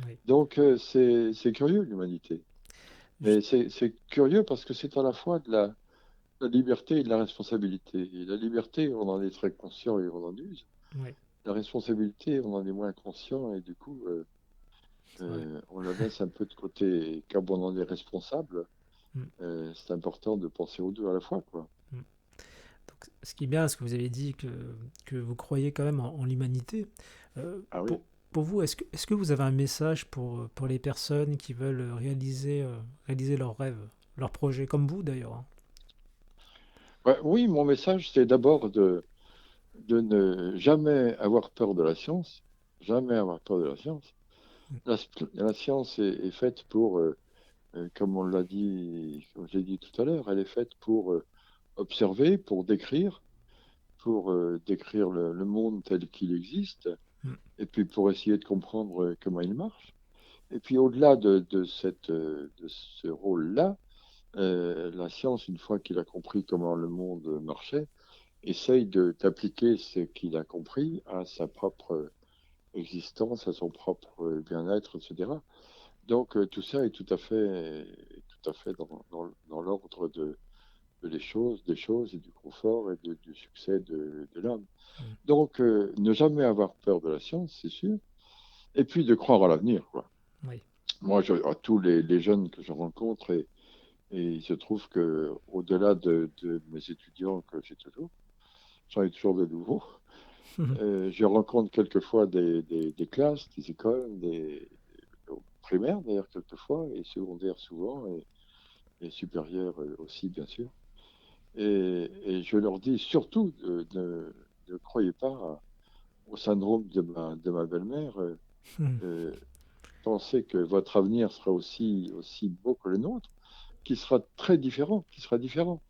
Speaker 1: Oui.
Speaker 2: Donc c'est curieux l'humanité.
Speaker 1: Juste-
Speaker 2: Mais c'est curieux parce que c'est à la fois de la liberté et de la responsabilité. Et la liberté, on en est très conscient et on en use.
Speaker 1: Oui.
Speaker 2: La responsabilité, on en est moins conscient et du coup,
Speaker 1: C'est vrai.
Speaker 2: on la laisse un peu de côté. Et quand on en est responsable,
Speaker 1: Mm.
Speaker 2: c'est important de penser aux deux à la fois, quoi.
Speaker 1: Mm. Donc, ce qui est bien, ce que vous avez dit, que vous croyez quand même en l'humanité. Euh,
Speaker 2: Ah oui.
Speaker 1: pour vous, est-ce que vous avez un message pour les personnes qui veulent réaliser leurs rêves, leurs projets, comme vous d'ailleurs, hein?
Speaker 2: Ouais, oui, mon message, c'est d'abord de ne jamais avoir peur de la science. Jamais avoir peur de la science. La science est faite pour, comme on l'a dit, comme j'ai dit tout à l'heure, elle est faite pour observer, pour décrire le monde tel qu'il existe,
Speaker 1: Mm.
Speaker 2: et puis pour essayer de comprendre comment il marche. Et puis au-delà de ce rôle-là, la science, une fois qu'il a compris comment le monde marchait, essaye d'appliquer ce qu'il a compris à sa propre existence, à son propre bien-être, etc. Donc tout ça est tout à fait dans l'ordre des choses et du confort et du succès de l'homme.
Speaker 1: Mm.
Speaker 2: Donc ne jamais avoir peur de la science, c'est sûr, et puis de croire à l'avenir, quoi.
Speaker 1: Oui.
Speaker 2: Moi, à tous les jeunes que je rencontre, et il se trouve que au-delà de mes étudiants que j'ai toujours, j'en ai toujours de nouveaux. Je rencontre quelquefois des classes, des écoles, primaires d'ailleurs quelquefois, et secondaires souvent, et supérieures aussi bien sûr. Et je leur dis surtout ne croyez pas au syndrome de ma belle-mère.
Speaker 1: Mm.
Speaker 2: Euh, Pensez que votre avenir sera aussi beau que le nôtre. qui sera très différent, qui sera différent.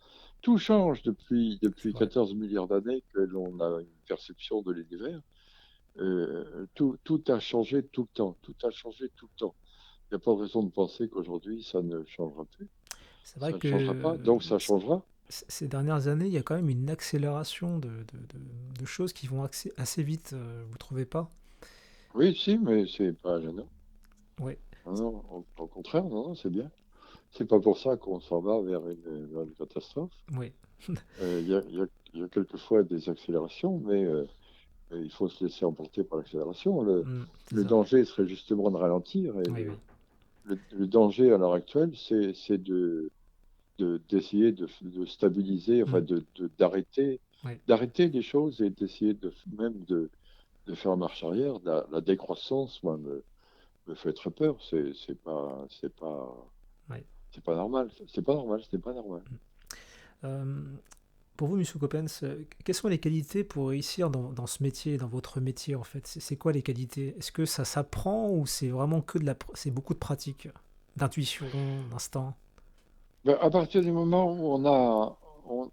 Speaker 2: Tout change
Speaker 1: C'est
Speaker 2: depuis
Speaker 1: vrai.
Speaker 2: 14 milliards d'années que l'on a une perception de l'univers. Tout a changé tout le temps, tout a changé tout le temps. Il n'y a pas de raison de penser qu'aujourd'hui, ça ne changera plus.
Speaker 1: C'est vrai
Speaker 2: Ça ne changera pas,
Speaker 1: que
Speaker 2: donc ça changera.
Speaker 1: ces dernières années, il y a quand même une accélération de choses qui vont assez vite, vous trouvez pas?
Speaker 2: Oui, si, mais c'est pas gênant.
Speaker 1: Oui,
Speaker 2: Non, non, au contraire, non, non, c'est bien. C'est pas pour ça qu'on s'en va vers une catastrophe.
Speaker 1: oui.
Speaker 2: Il y a quelquefois des accélérations, mais il faut se laisser emporter par l'accélération.
Speaker 1: C'est
Speaker 2: Le
Speaker 1: ça.
Speaker 2: danger serait justement de ralentir, et
Speaker 1: Oui, oui.
Speaker 2: le danger à l'heure actuelle, c'est d'essayer de stabiliser, enfin
Speaker 1: Mm, oui.
Speaker 2: d'arrêter les choses et d'essayer même de faire marche arrière. La décroissance, moi, me fait très peur.
Speaker 1: Oui.
Speaker 2: C'est pas normal. C'est pas normal. Ce n'est pas normal.
Speaker 1: Euh, pour vous, Monsieur Coppens, quelles sont les qualités pour réussir dans ce métier, dans votre métier en fait? C'est quoi les qualités? Est-ce que ça s'apprend ou c'est vraiment c'est beaucoup de pratique, d'intuition, d'instinct?
Speaker 2: Ben, à partir du moment où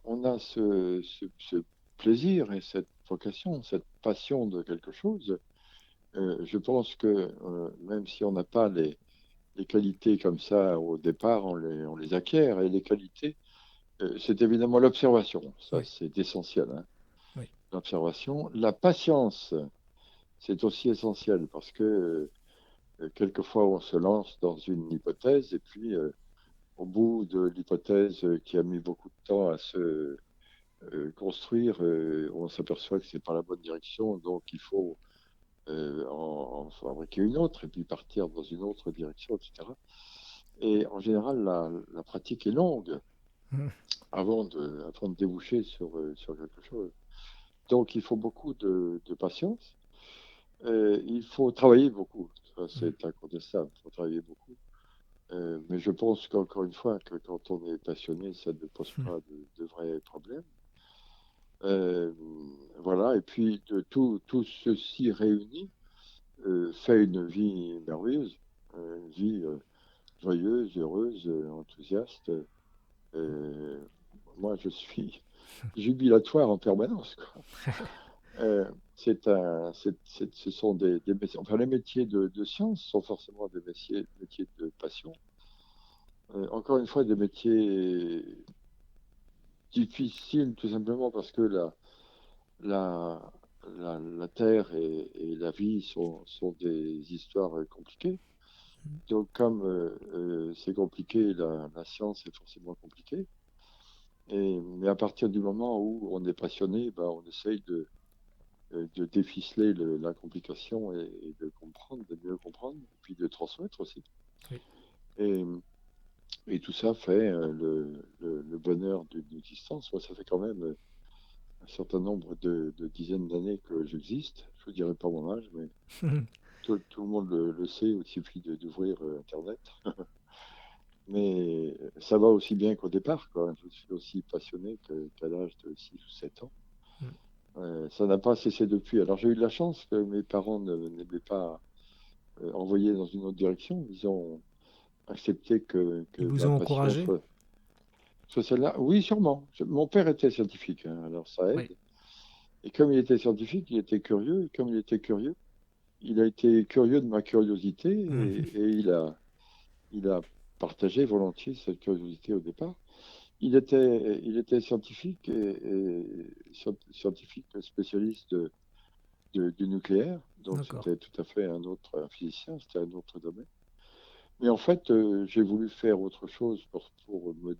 Speaker 2: on a ce plaisir et cette vocation, cette passion de quelque chose, je pense que même si on n'a pas les qualités comme ça au départ, on les acquiert. Et les qualités, c'est évidemment l'observation. Ça,
Speaker 1: Oui,
Speaker 2: c'est essentiel, hein.
Speaker 1: oui.
Speaker 2: L'observation. La patience, c'est aussi essentiel parce que quelquefois, on se lance dans une hypothèse et puis, au bout de l'hypothèse qui a mis beaucoup de temps à se construire, on s'aperçoit que c'est pas la bonne direction, donc il faut en fabriquer une autre et puis partir dans une autre direction, etc. Et en général, la pratique est longue
Speaker 1: Mm,
Speaker 2: avant de déboucher sur quelque chose. Donc, il faut beaucoup de patience. Il faut travailler beaucoup. Ça,
Speaker 1: mm,
Speaker 2: c'est incontestable. Il faut travailler beaucoup. Mais je pense qu'encore une fois, que quand on est passionné, ça ne pose
Speaker 1: mm.
Speaker 2: pas de vrais problèmes. Euh, voilà. Et puis, tout ceci réuni fait une vie merveilleuse, une vie joyeuse, heureuse, enthousiaste. Euh, Moi, je suis jubilatoire en permanence, quoi. Ce sont des métiers. Enfin, les métiers de science sont forcément des métiers de passion. Encore une fois, des métiers difficiles, tout simplement parce que la, la Terre et la vie sont des histoires compliquées. Donc, comme c'est compliqué, la science est forcément compliquée. Mais à partir du moment où on est passionné, ben, on essaye de déficeler la complication et de comprendre, de mieux comprendre, et puis de transmettre aussi.
Speaker 1: Oui.
Speaker 2: Et, et tout ça fait le bonheur d'une existence. Moi, ça fait quand même un certain nombre de dizaines d'années que j'existe. Je ne dirais pas mon âge, mais tout le monde le sait, il suffit d'ouvrir Internet. Mais ça va aussi bien qu'au départ, quoi. Je suis aussi passionné qu'à l'âge de 6 ou 7 ans.
Speaker 1: Mm.
Speaker 2: Ça n'a pas cessé depuis. Alors j'ai eu de la chance que mes parents n'aient pas envoyé dans une autre direction. Ils ont accepté que
Speaker 1: Ils vous
Speaker 2: ma
Speaker 1: ont
Speaker 2: passion
Speaker 1: encouragé?
Speaker 2: soit celle-là. Oui, sûrement. Mon père était scientifique, hein, alors ça
Speaker 1: Oui.
Speaker 2: aide. Et comme il était scientifique, il était curieux. Et comme il était curieux, il a été curieux de ma curiosité
Speaker 1: Mhm.
Speaker 2: et il a partagé volontiers cette curiosité au départ. Il était scientifique scientifique spécialiste du nucléaire, donc
Speaker 1: D'accord.
Speaker 2: c'était tout à fait un physicien, c'était un autre domaine. Mais en fait, j'ai voulu faire autre chose pour me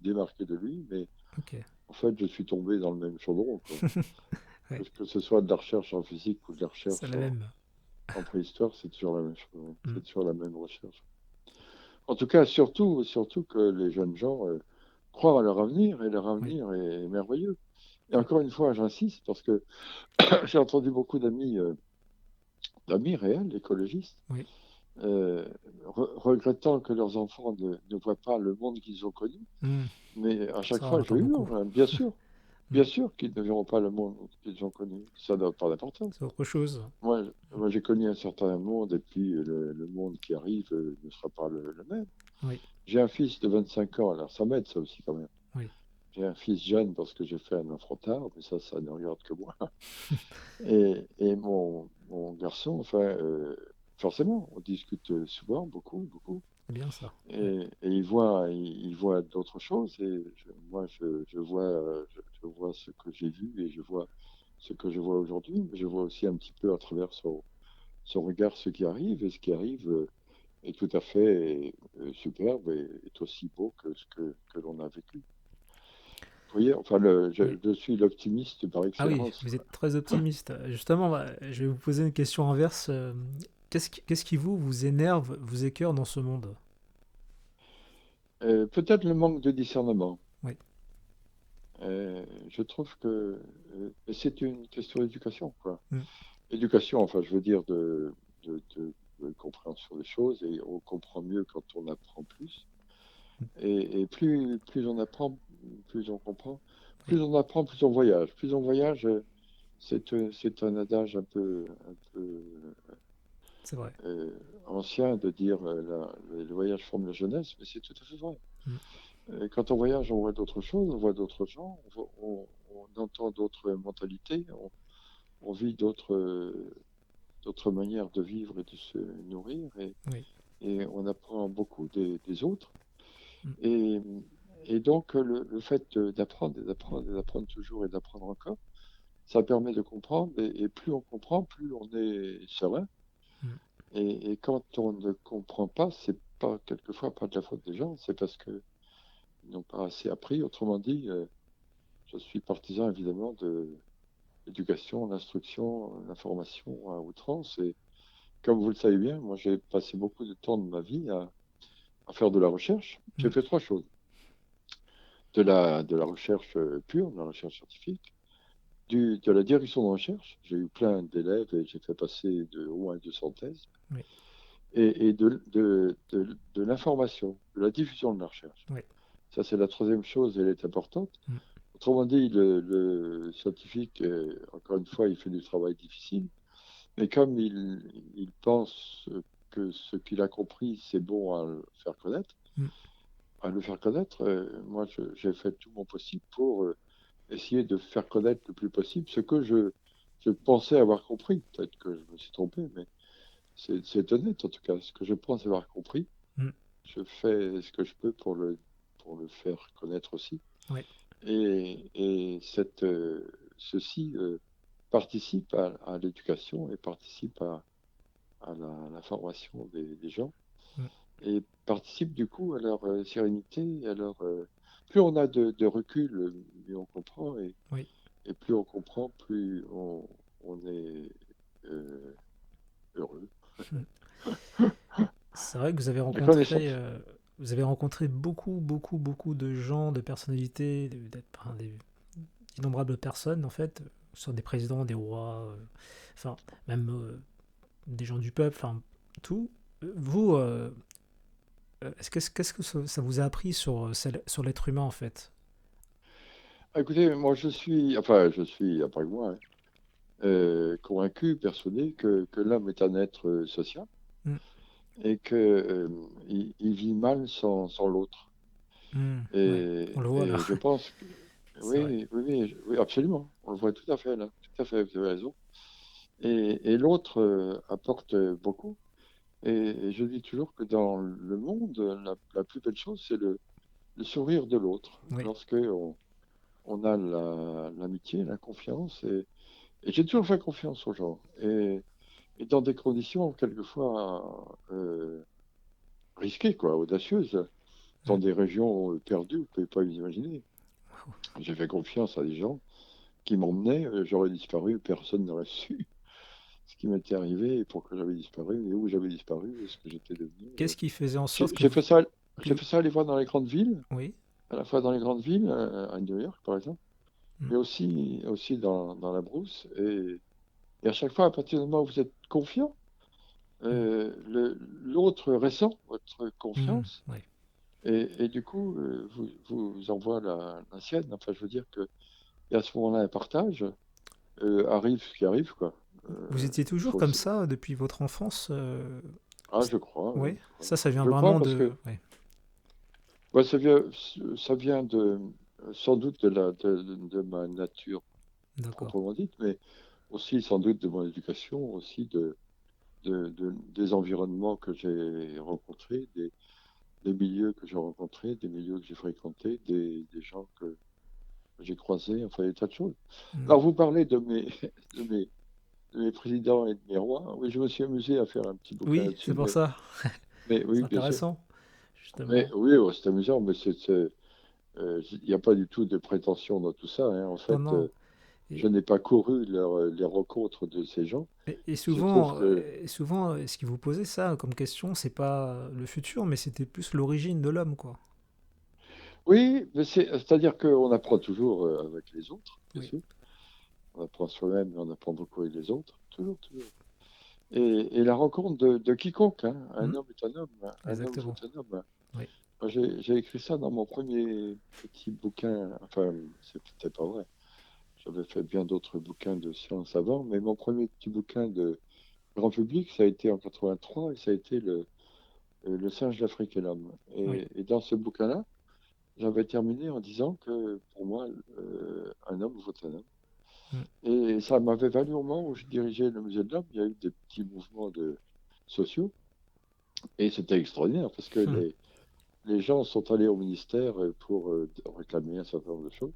Speaker 2: démarquer de lui, mais
Speaker 1: Ok.
Speaker 2: en fait, je suis tombé dans le même chaudron, quoi.
Speaker 1: Ouais.
Speaker 2: Que ce soit de la recherche en physique ou de la
Speaker 1: C'est
Speaker 2: recherche
Speaker 1: la même.
Speaker 2: en préhistoire, c'est toujours la même chose, hein.
Speaker 1: Mm.
Speaker 2: C'est toujours la même recherche. En tout cas, surtout que les jeunes gens croient à leur avenir, et leur
Speaker 1: Oui.
Speaker 2: avenir est merveilleux. Et
Speaker 1: Oui.
Speaker 2: encore une fois, j'insiste parce que j'ai entendu beaucoup d'amis réels, écologistes,
Speaker 1: Oui.
Speaker 2: euh, regrettant que leurs enfants ne voient pas le monde qu'ils ont connu.
Speaker 1: Mm.
Speaker 2: Mais à chaque
Speaker 1: Ça, on
Speaker 2: fois, je
Speaker 1: entend beaucoup.
Speaker 2: hurle, hein,
Speaker 1: Mm.
Speaker 2: bien sûr qu'ils ne verront pas le monde qu'ils ont connu. Ça n'a pas d'importance.
Speaker 1: C'est autre chose.
Speaker 2: Moi, moi, j'ai connu un certain monde, et puis le monde qui arrive ne sera pas le même.
Speaker 1: Oui,
Speaker 2: J'ai un fils de 25 ans, alors ça m'aide, ça aussi, quand même.
Speaker 1: oui,
Speaker 2: J'ai un fils jeune parce que j'ai fait un enfant tard, mais ça ne regarde que moi. Et mon garçon, enfin, forcément, on discute souvent, beaucoup, beaucoup.
Speaker 1: c'est bien ça. Ouais.
Speaker 2: Et il voit d'autres choses. Et moi, je vois ce que j'ai vu et je vois ce que je vois aujourd'hui. Mais je vois aussi un petit peu à travers son regard ce qui arrive. Et ce qui arrive est tout à fait superbe et est aussi beau que ce que l'on a vécu. Vous voyez, enfin,
Speaker 1: Oui.
Speaker 2: je suis l'optimiste par
Speaker 1: Ah oui,
Speaker 2: excellence,
Speaker 1: vous
Speaker 2: quoi.
Speaker 1: êtes très optimiste. Justement, je vais vous poser une question inverse. Qu'est-ce qui vous énerve, vous écœure dans ce monde?
Speaker 2: Peut-être le manque de discernement.
Speaker 1: Oui.
Speaker 2: Je trouve que c'est une question d'éducation, quoi.
Speaker 1: Mm.
Speaker 2: Éducation, enfin, je veux dire de compréhension des choses, et on comprend mieux quand on apprend plus. Et plus on apprend, plus on comprend.
Speaker 1: Oui,
Speaker 2: Plus on apprend, plus on voyage. Plus on voyage, c'est un adage un peu
Speaker 1: c'est vrai.
Speaker 2: ancien de dire le voyage forme la jeunesse, mais c'est tout à fait vrai.
Speaker 1: Mm.
Speaker 2: Quand on voyage, on voit d'autres choses, on voit d'autres gens, on entend d'autres mentalités, on vit d'autres manières de vivre et de se nourrir,
Speaker 1: Oui.
Speaker 2: et on apprend beaucoup des autres.
Speaker 1: Mm.
Speaker 2: Et, et donc, le fait d'apprendre et d'apprendre et d'apprendre toujours et d'apprendre encore, ça permet de comprendre, et plus on comprend, plus on est serein.
Speaker 1: Mm.
Speaker 2: Et quand on ne comprend pas, c'est pas quelquefois pas de la faute des gens, c'est parce qu'ils n'ont pas assez appris. Autrement dit, je suis partisan évidemment de l'éducation, l'instruction, l'information à outrance. Et comme vous le savez bien, moi j'ai passé beaucoup de temps de ma vie à faire de la recherche. J'ai
Speaker 1: Mm.
Speaker 2: fait trois choses. De la recherche pure, de la recherche scientifique, de la direction de recherche. J'ai eu plein d'élèves et j'ai fait passer au moins 200 thèses.
Speaker 1: Oui.
Speaker 2: Et de l'information, de la diffusion de la recherche.
Speaker 1: Oui.
Speaker 2: Ça, c'est la troisième chose, elle est importante.
Speaker 1: Mm.
Speaker 2: Autrement dit, le scientifique, encore une fois, il fait du travail difficile, mais comme il pense que ce qu'il a compris, c'est bon à le faire connaître,
Speaker 1: Mm.
Speaker 2: moi, j'ai fait tout mon possible pour essayer de faire connaître le plus possible ce que je pensais avoir compris. Peut-être que je me suis trompé, mais c'est honnête en tout cas. Ce que je pense avoir compris,
Speaker 1: Mm.
Speaker 2: je fais ce que je peux pour le faire connaître aussi.
Speaker 1: Oui.
Speaker 2: Et ceci participe à l'éducation et participe à la formation des gens
Speaker 1: Mm.
Speaker 2: et participe du coup à leur sérénité, à leur, plus on a de recul, mieux on comprend,
Speaker 1: Oui.
Speaker 2: et plus on comprend, plus on est euh, heureux.
Speaker 1: Mm. C'est vrai que
Speaker 2: La connaissance.
Speaker 1: vous avez rencontré beaucoup, beaucoup, beaucoup de gens, de personnalités, enfin, d'innombrables personnes en fait, soit des présidents, des rois, enfin même des gens du peuple, enfin tout. Vous, qu'est-ce que ça vous a appris sur l'être humain en fait?
Speaker 2: Ah, écoutez, moi je suis, après moi, hein, convaincu, persuadé que l'homme est un être social
Speaker 1: Mm.
Speaker 2: et que il vit mal sans l'autre.
Speaker 1: Mm. Ouais, on le voit là,
Speaker 2: Et je pense que
Speaker 1: c'est vrai.
Speaker 2: oui, absolument, on le voit tout à fait là, tout à fait, vous avez raison. Et l'autre apporte beaucoup. Et je dis toujours que dans le monde, la plus belle chose, c'est le sourire de l'autre.
Speaker 1: Oui.
Speaker 2: Lorsque on a l'amitié, la confiance, et j'ai toujours fait confiance aux gens. Et dans des conditions quelquefois risquées, quoi, audacieuses, dans
Speaker 1: Mm.
Speaker 2: des régions perdues, vous ne pouvez pas vous imaginer. J'ai fait confiance à des gens qui m'emmenaient, j'aurais disparu, personne n'aurait su ce qui m'était arrivé et pourquoi j'avais disparu et où j'avais disparu et ce que j'étais devenu.
Speaker 1: Qu'est-ce qui faisait en sorte
Speaker 2: J'ai j'ai fait
Speaker 1: que
Speaker 2: j'ai fait ça à les voir dans les grandes villes,
Speaker 1: oui.
Speaker 2: à la fois dans les grandes villes, à New York par exemple,
Speaker 1: Mm.
Speaker 2: mais aussi dans la brousse. Et à chaque fois, à partir du moment où vous êtes confiant,
Speaker 1: Mm.
Speaker 2: l'autre ressent votre
Speaker 1: Mm.
Speaker 2: confiance
Speaker 1: Oui.
Speaker 2: et du coup, vous envoie la sienne. Enfin, je veux dire que et à ce moment-là, un partage arrive ce qui arrive, quoi.
Speaker 1: Vous étiez
Speaker 2: Il
Speaker 1: toujours
Speaker 2: faut
Speaker 1: comme
Speaker 2: aussi.
Speaker 1: ça depuis votre enfance
Speaker 2: Ah, je crois, oui.
Speaker 1: Ouais, ça vient
Speaker 2: Je crois
Speaker 1: vraiment
Speaker 2: parce
Speaker 1: de...
Speaker 2: que
Speaker 1: Ouais,
Speaker 2: ouais, ça vient sans doute de ma nature
Speaker 1: d'accord.
Speaker 2: proprement dite, mais aussi sans doute de mon éducation, aussi des environnements que j'ai rencontrés, des milieux que j'ai rencontrés, des milieux que j'ai fréquentés, des gens que j'ai croisés, enfin des tas de choses.
Speaker 1: Hmm.
Speaker 2: Alors vous parlez de mes, de mes présidents et de mes rois. Oui, je me suis amusé à faire un petit bouquin
Speaker 1: Oui, c'est
Speaker 2: là-dessus,
Speaker 1: pour ça.
Speaker 2: mais
Speaker 1: C'est
Speaker 2: oui, bien sûr.
Speaker 1: intéressant,
Speaker 2: Mais
Speaker 1: justement.
Speaker 2: oui, oh, c'est amusant, mais il n'y a pas du tout de prétention dans tout ça, hein. En
Speaker 1: Non,
Speaker 2: fait,
Speaker 1: non.
Speaker 2: je
Speaker 1: Et,
Speaker 2: n'ai pas couru les rencontres de ces gens.
Speaker 1: et
Speaker 2: Il se trouve
Speaker 1: souvent,
Speaker 2: que
Speaker 1: ce qui vous posait ça comme question, c'est pas le futur, mais c'était plus l'origine de l'homme, quoi.
Speaker 2: oui, mais c'est-à-dire qu'on apprend toujours avec les autres, bien
Speaker 1: Oui.
Speaker 2: sûr. On apprend soi-même, mais on apprend beaucoup avec les autres, toujours, toujours. Et la rencontre de quiconque, hein. Un
Speaker 1: Hmm.
Speaker 2: homme est un homme, hein. Un homme
Speaker 1: Exactement.
Speaker 2: est un homme, hein.
Speaker 1: Oui.
Speaker 2: Moi, j'ai écrit ça dans mon premier petit bouquin. Enfin, c'est peut-être pas vrai. J'avais fait bien d'autres bouquins de science avant, mais mon premier petit bouquin de grand public, ça a été en 83 et ça a été le singe d'Afrique et l'homme.
Speaker 1: Oui.
Speaker 2: Et dans ce bouquin-là, j'avais terminé en disant que pour moi, un homme vaut un homme.
Speaker 1: Hmm.
Speaker 2: Et ça m'avait valu au moment où je dirigeais le musée de l'homme, il y a eu des petits mouvements sociaux et c'était extraordinaire parce que
Speaker 1: Hmm.
Speaker 2: les gens sont allés au ministère pour réclamer un certain nombre de choses.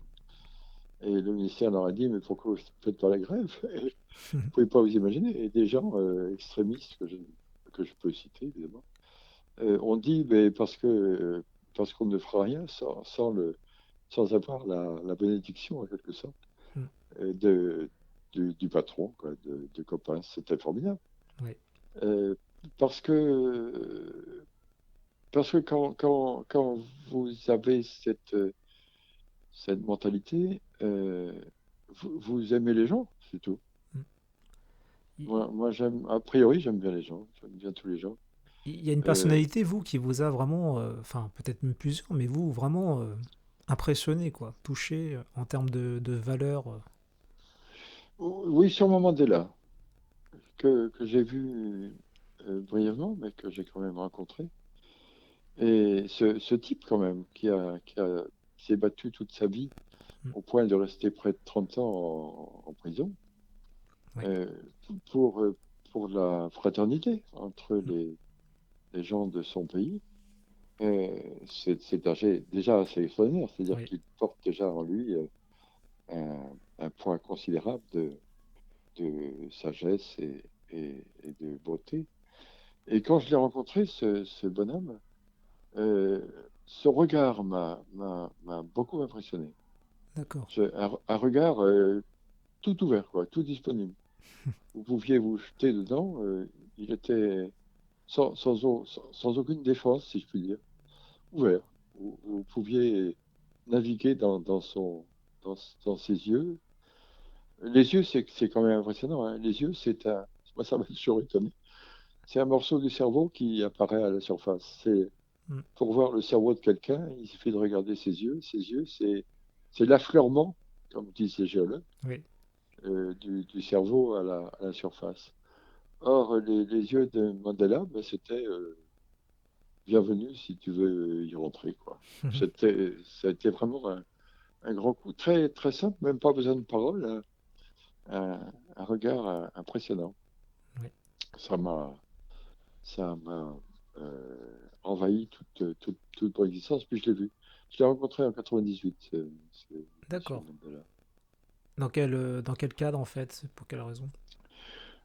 Speaker 2: Et le ministère leur a dit, mais pourquoi vous ne faites pas la grève? Et vous ne pouvez pas vous imaginer. Et des gens extrémistes que je peux citer, évidemment, ont dit, mais parce qu'on ne fera rien sans avoir la bénédiction, en quelque sorte,
Speaker 1: Hmm.
Speaker 2: euh, de, du patron, quoi, de copains. C'était formidable.
Speaker 1: Oui.
Speaker 2: Euh, parce que, parce que quand vous avez cette mentalité, vous aimez les gens, c'est tout.
Speaker 1: Hmm. Il
Speaker 2: Moi a priori, j'aime bien les gens. J'aime bien tous les gens.
Speaker 1: il y a une
Speaker 2: Euh,
Speaker 1: personnalité, vous, qui vous a vraiment, enfin, peut-être même plusieurs, mais vous, vraiment impressionné, quoi, touché en termes de valeur.
Speaker 2: oui, sûrement Mandela, que j'ai vu brièvement, mais que j'ai quand même rencontré. Et ce type, quand même, qui s'est battu toute sa vie
Speaker 1: Hmm.
Speaker 2: au point de rester près de 30 ans en prison,
Speaker 1: Oui.
Speaker 2: euh, pour, euh, pour la fraternité entre
Speaker 1: Hmm.
Speaker 2: les gens de son pays. C'est déjà assez extraordinaire, c'est-à-dire
Speaker 1: Oui.
Speaker 2: qu'il porte déjà en lui un point considérable de sagesse et de beauté. Et quand je l'ai rencontré, ce bonhomme, euh, son regard m'a beaucoup impressionné.
Speaker 1: D'accord.
Speaker 2: Un regard tout ouvert, quoi, tout disponible. Vous pouviez vous jeter dedans, il était sans aucune défense, si je puis dire, ouvert. Vous pouviez naviguer dans, dans ses yeux. Les yeux, c'est quand même impressionnant, hein. Les yeux, moi, ça m'a toujours étonné. C'est un morceau du cerveau qui apparaît à la surface.
Speaker 1: Hmm.
Speaker 2: Pour voir le cerveau de quelqu'un, il suffit de regarder ses yeux. Ses yeux, c'est l'affleurement, comme disent les géologues,
Speaker 1: Oui.
Speaker 2: du cerveau à la surface. Or, les yeux de Mandela, ben, c'était bienvenue si tu veux y rentrer, quoi. Ça a été vraiment un grand coup. Très, très simple, même pas besoin de parole, hein. Un regard impressionnant.
Speaker 1: Oui.
Speaker 2: Ça m'a, ça m'a envahi toute mon existence, puis je l'ai vu. Je l'ai rencontré en 98, Monsieur
Speaker 1: D'accord.
Speaker 2: Mandela.
Speaker 1: Dans quel cadre, en fait? Pour quelle raison?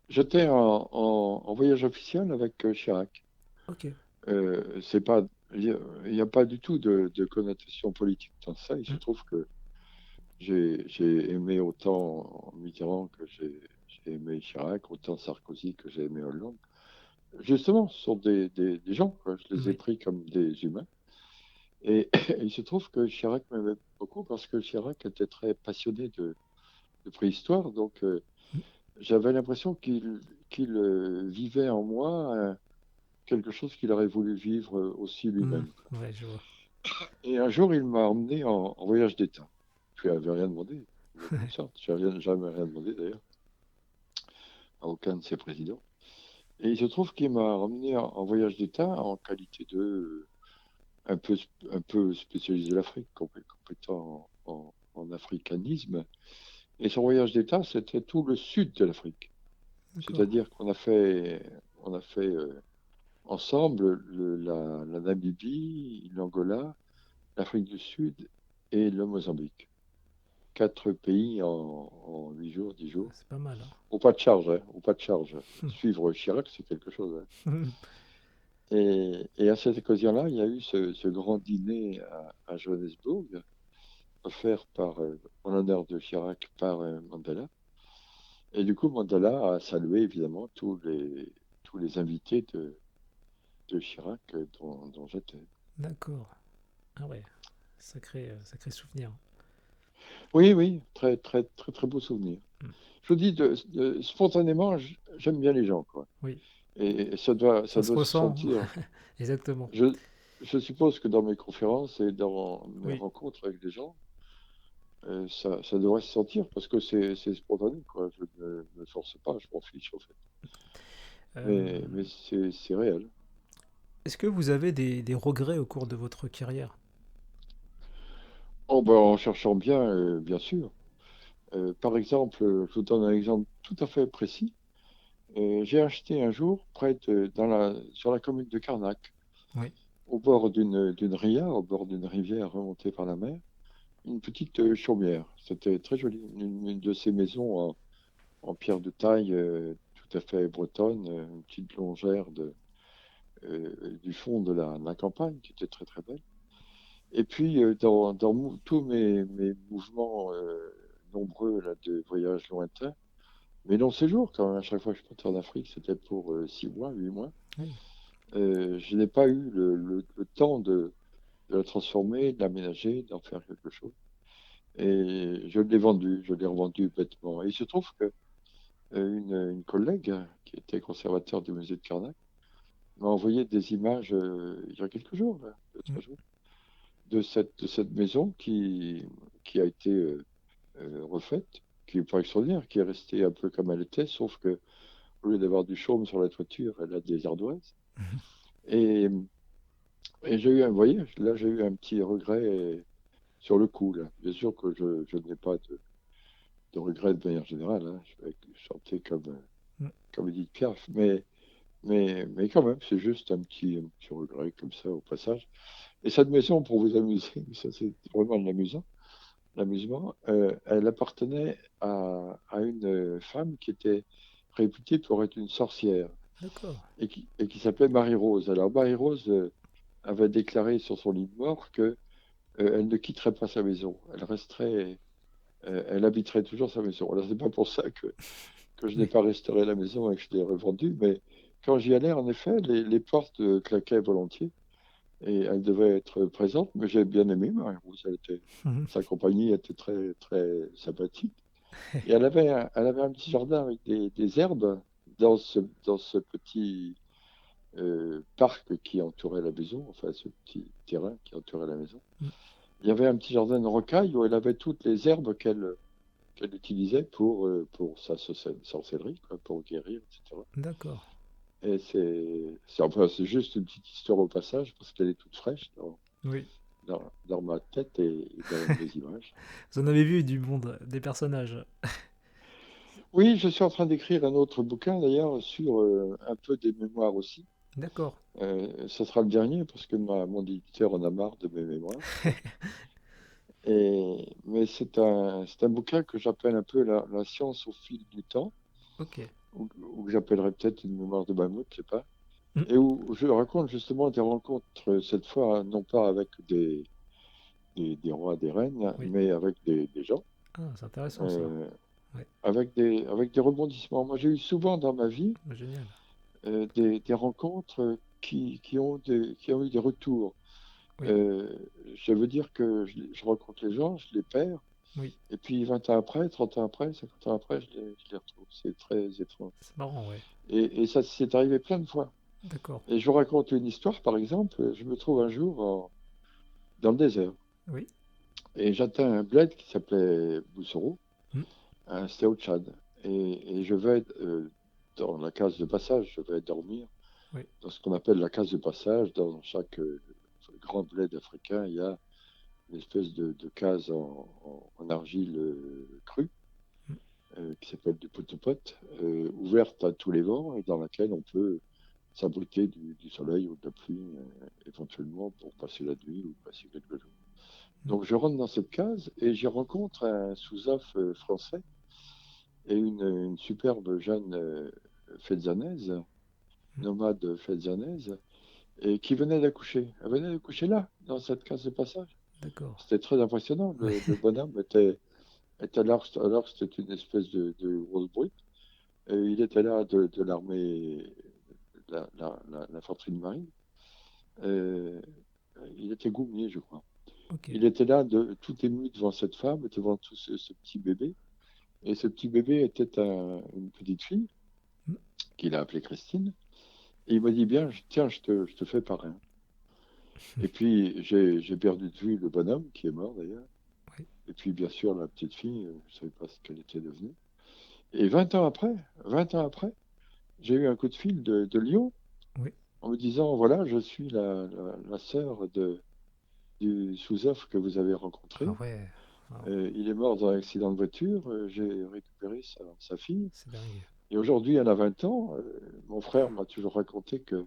Speaker 2: J'étais en voyage officiel avec Chirac.
Speaker 1: Ok.
Speaker 2: C'est pas, il y a pas du tout de connotation politique dans ça. Il se
Speaker 1: Hmm.
Speaker 2: trouve que j'ai aimé autant Mitterrand que j'ai aimé Chirac, autant Sarkozy que j'ai aimé Hollande. Justement, ce sont des gens, quoi. Je les ai
Speaker 1: Oui.
Speaker 2: pris comme des humains. Et il se trouve que Chirac m'aimait beaucoup parce que Chirac était très passionné de préhistoire. Donc,
Speaker 1: Hmm.
Speaker 2: j'avais l'impression qu'il vivait en moi quelque chose qu'il aurait voulu vivre aussi
Speaker 1: Hmm.
Speaker 2: lui-même.
Speaker 1: Ouais, je vois.
Speaker 2: Et un jour, il m'a emmené en voyage d'État. Je lui avais rien demandé, de aucune sorte. Je n'avais jamais rien demandé d'ailleurs. à aucun de ses présidents. Et il se trouve qu'il m'a ramené en voyage d'État en qualité de un peu spécialiste de l'Afrique, compétent en africanisme. Et son voyage d'État, c'était tout le sud de l'Afrique.
Speaker 1: D'accord.
Speaker 2: C'est-à-dire on a fait ensemble la Namibie, l'Angola, l'Afrique du Sud et le Mozambique. 4 pays en 8 jours, 10 jours.
Speaker 1: C'est pas mal,
Speaker 2: Au pas de charge, hein, au pas de charge. Suivre Chirac, c'est quelque chose,
Speaker 1: hein.
Speaker 2: hein. Et à cette occasion-là, il y a eu ce grand dîner à Johannesburg, offert en l'honneur de Chirac par Mandela. Et du coup, Mandela a salué évidemment tous les invités de Chirac dont j'étais.
Speaker 1: D'accord. Ah ouais, sacré souvenir.
Speaker 2: Oui, oui, très, très, très, très beau souvenir.
Speaker 1: Mm.
Speaker 2: Je vous dis, spontanément, j'aime bien les gens, quoi.
Speaker 1: Oui,
Speaker 2: Et ça
Speaker 1: ça se
Speaker 2: doit se
Speaker 1: ressent.
Speaker 2: sentir.
Speaker 1: Exactement.
Speaker 2: Je, je suppose que dans mes conférences et dans mes
Speaker 1: Oui.
Speaker 2: rencontres avec des gens, ça devrait se sentir parce que c'est spontané, quoi. Je ne me force pas, je m'en fiche, en fait.
Speaker 1: Euh,
Speaker 2: Mais c'est réel.
Speaker 1: Est-ce que vous avez des regrets au cours de votre carrière?
Speaker 2: Oh, ben, en cherchant bien, bien sûr. Par exemple, je vous donne un exemple tout à fait précis. J'ai acheté un jour, sur la commune de Carnac,
Speaker 1: Oui.
Speaker 2: au bord d'une ria, au bord d'une rivière remontée par la mer, une petite chaumière. C'était très joli. Une de ces maisons en pierre de taille, tout à fait bretonne, une petite longère du fond de la campagne, qui était très très belle. Et puis, tous mes mouvements nombreux là, de voyages lointains, mais long séjour quand même, à chaque fois que je partais en Afrique, c'était pour 6 mois, 8 mois.
Speaker 1: Oui.
Speaker 2: Je n'ai pas eu le temps de la transformer, de l'aménager, d'en faire quelque chose. Et je l'ai revendu bêtement. Et il se trouve que une collègue qui était conservateur du musée de Karnak m'a envoyé des images il y a quelques jours, là, 2, 3 jours, de cette maison qui a été refaite, qui est pas extraordinaire, qui est restée un peu comme elle était, sauf que au lieu d'avoir du chaume sur la toiture, elle a des ardoises. Et, et vous voyez, là j'ai eu un petit regret sur le coup, là. Bien sûr que je n'ai pas de regret de manière générale, hein. Je vais chanter
Speaker 1: Mm.
Speaker 2: comme Edith Piaf, mais quand même, c'est juste un petit regret comme ça au passage. Et cette maison, pour vous amuser, ça c'est vraiment de l'amusement, elle appartenait à une femme qui était réputée pour être une sorcière
Speaker 1: D'accord.
Speaker 2: et qui s'appelait Marie-Rose. Alors Marie-Rose avait déclaré sur son lit de mort que elle ne quitterait pas sa maison. Elle habiterait toujours sa maison. Alors c'est pas pour ça que je n'ai
Speaker 1: Oui.
Speaker 2: pas restauré la maison et que je l'ai revendue, mais quand j'y allais, en effet, les portes claquaient volontiers et elle devait être présente, mais j'ai bien aimé Marie-Rose.
Speaker 1: Mhm.
Speaker 2: Sa compagnie était très, très sympathique. Et elle avait un petit jardin avec des herbes dans ce petit parc qui entourait la maison, enfin ce petit terrain qui entourait la maison.
Speaker 1: Mm.
Speaker 2: Il y avait un petit jardin de rocaille où elle avait toutes les herbes qu'elle utilisait pour sa sorcellerie, quoi, pour guérir, etc.
Speaker 1: D'accord.
Speaker 2: Et enfin, c'est juste une petite histoire au passage, parce qu'elle est toute fraîche
Speaker 1: Oui.
Speaker 2: dans ma tête et dans mes images.
Speaker 1: Vous en avez vu du monde, des personnages.
Speaker 2: Oui, je suis en train d'écrire un autre bouquin, d'ailleurs, sur un peu des mémoires aussi.
Speaker 1: D'accord.
Speaker 2: Ce sera le dernier, parce que mon éditeur en a marre de mes mémoires. Mais c'est un bouquin que j'appelle un peu la science au fil du temps,
Speaker 1: Ok.
Speaker 2: ou que j'appellerais peut-être une mémoire de mammouth, je sais pas.
Speaker 1: Mm.
Speaker 2: Et où je raconte justement des rencontres, cette fois, non pas avec des rois, des reines,
Speaker 1: Oui.
Speaker 2: mais avec des gens,
Speaker 1: Ah, c'est intéressant ça.
Speaker 2: euh,
Speaker 1: Ouais.
Speaker 2: avec des rebondissements. Moi, j'ai eu souvent dans ma vie
Speaker 1: Génial.
Speaker 2: des rencontres qui ont eu des retours.
Speaker 1: Oui.
Speaker 2: Euh, je veux dire que je rencontre les gens, je les perds,
Speaker 1: Oui.
Speaker 2: et puis 20 ans après, 30 ans après, 50 ans après, je les retrouve. C'est très étrange.
Speaker 1: C'est marrant, ouais.
Speaker 2: Et ça s'est arrivé plein de fois.
Speaker 1: D'accord.
Speaker 2: Et je vous raconte une histoire, par exemple, je me trouve un jour dans le désert.
Speaker 1: Oui.
Speaker 2: Et j'atteins un bled qui s'appelait Boussoro,
Speaker 1: Mm.
Speaker 2: c'était au Tchad. Et je vais dans la case de passage. Je vais dormir
Speaker 1: Oui.
Speaker 2: dans ce qu'on appelle la case de passage. Dans chaque grand bled africain, il y a une espèce de case en argile crue
Speaker 1: Mm.
Speaker 2: qui s'appelle du pot-au-pot, ouverte à tous les vents et dans laquelle on peut s'abriter du soleil ou de la pluie, éventuellement pour passer la nuit ou passer quelques jours.
Speaker 1: Mm.
Speaker 2: Donc je rentre dans cette case et j'y rencontre un sous-off français et une superbe jeune fezzanaise,
Speaker 1: Mm.
Speaker 2: nomade fezzanaise, et qui venait d'accoucher. Elle venait d'accoucher là, dans cette case de passage.
Speaker 1: D'accord.
Speaker 2: C'était très impressionnant.
Speaker 1: Ouais.
Speaker 2: Le bonhomme était là, alors c'était une espèce de grosse brute. Et il était là de l'armée, l'infanterie de marine. Euh, il était goumier, je crois.
Speaker 1: Ok.
Speaker 2: Il était là, tout ému devant cette femme, devant tout ce petit bébé. Et ce petit bébé était une petite fille
Speaker 1: Mm.
Speaker 2: qu'il a appelée Christine. Et il m'a dit, bien, tiens, je te fais parrain. Et puis, j'ai perdu de vue le bonhomme, qui est mort d'ailleurs.
Speaker 1: Oui.
Speaker 2: Et puis, bien sûr, la petite fille, je ne savais pas ce qu'elle était devenue. Et 20 ans après, j'ai eu un coup de fil de Lyon
Speaker 1: Oui.
Speaker 2: en me disant, voilà, je suis la sœur du sous-off que vous avez
Speaker 1: Ah
Speaker 2: rencontré.
Speaker 1: ouais. Wow.
Speaker 2: Il est mort dans un accident de voiture. J'ai récupéré sa fille.
Speaker 1: C'est dingue.
Speaker 2: Et aujourd'hui, elle a 20 ans. Mon frère m'a toujours raconté que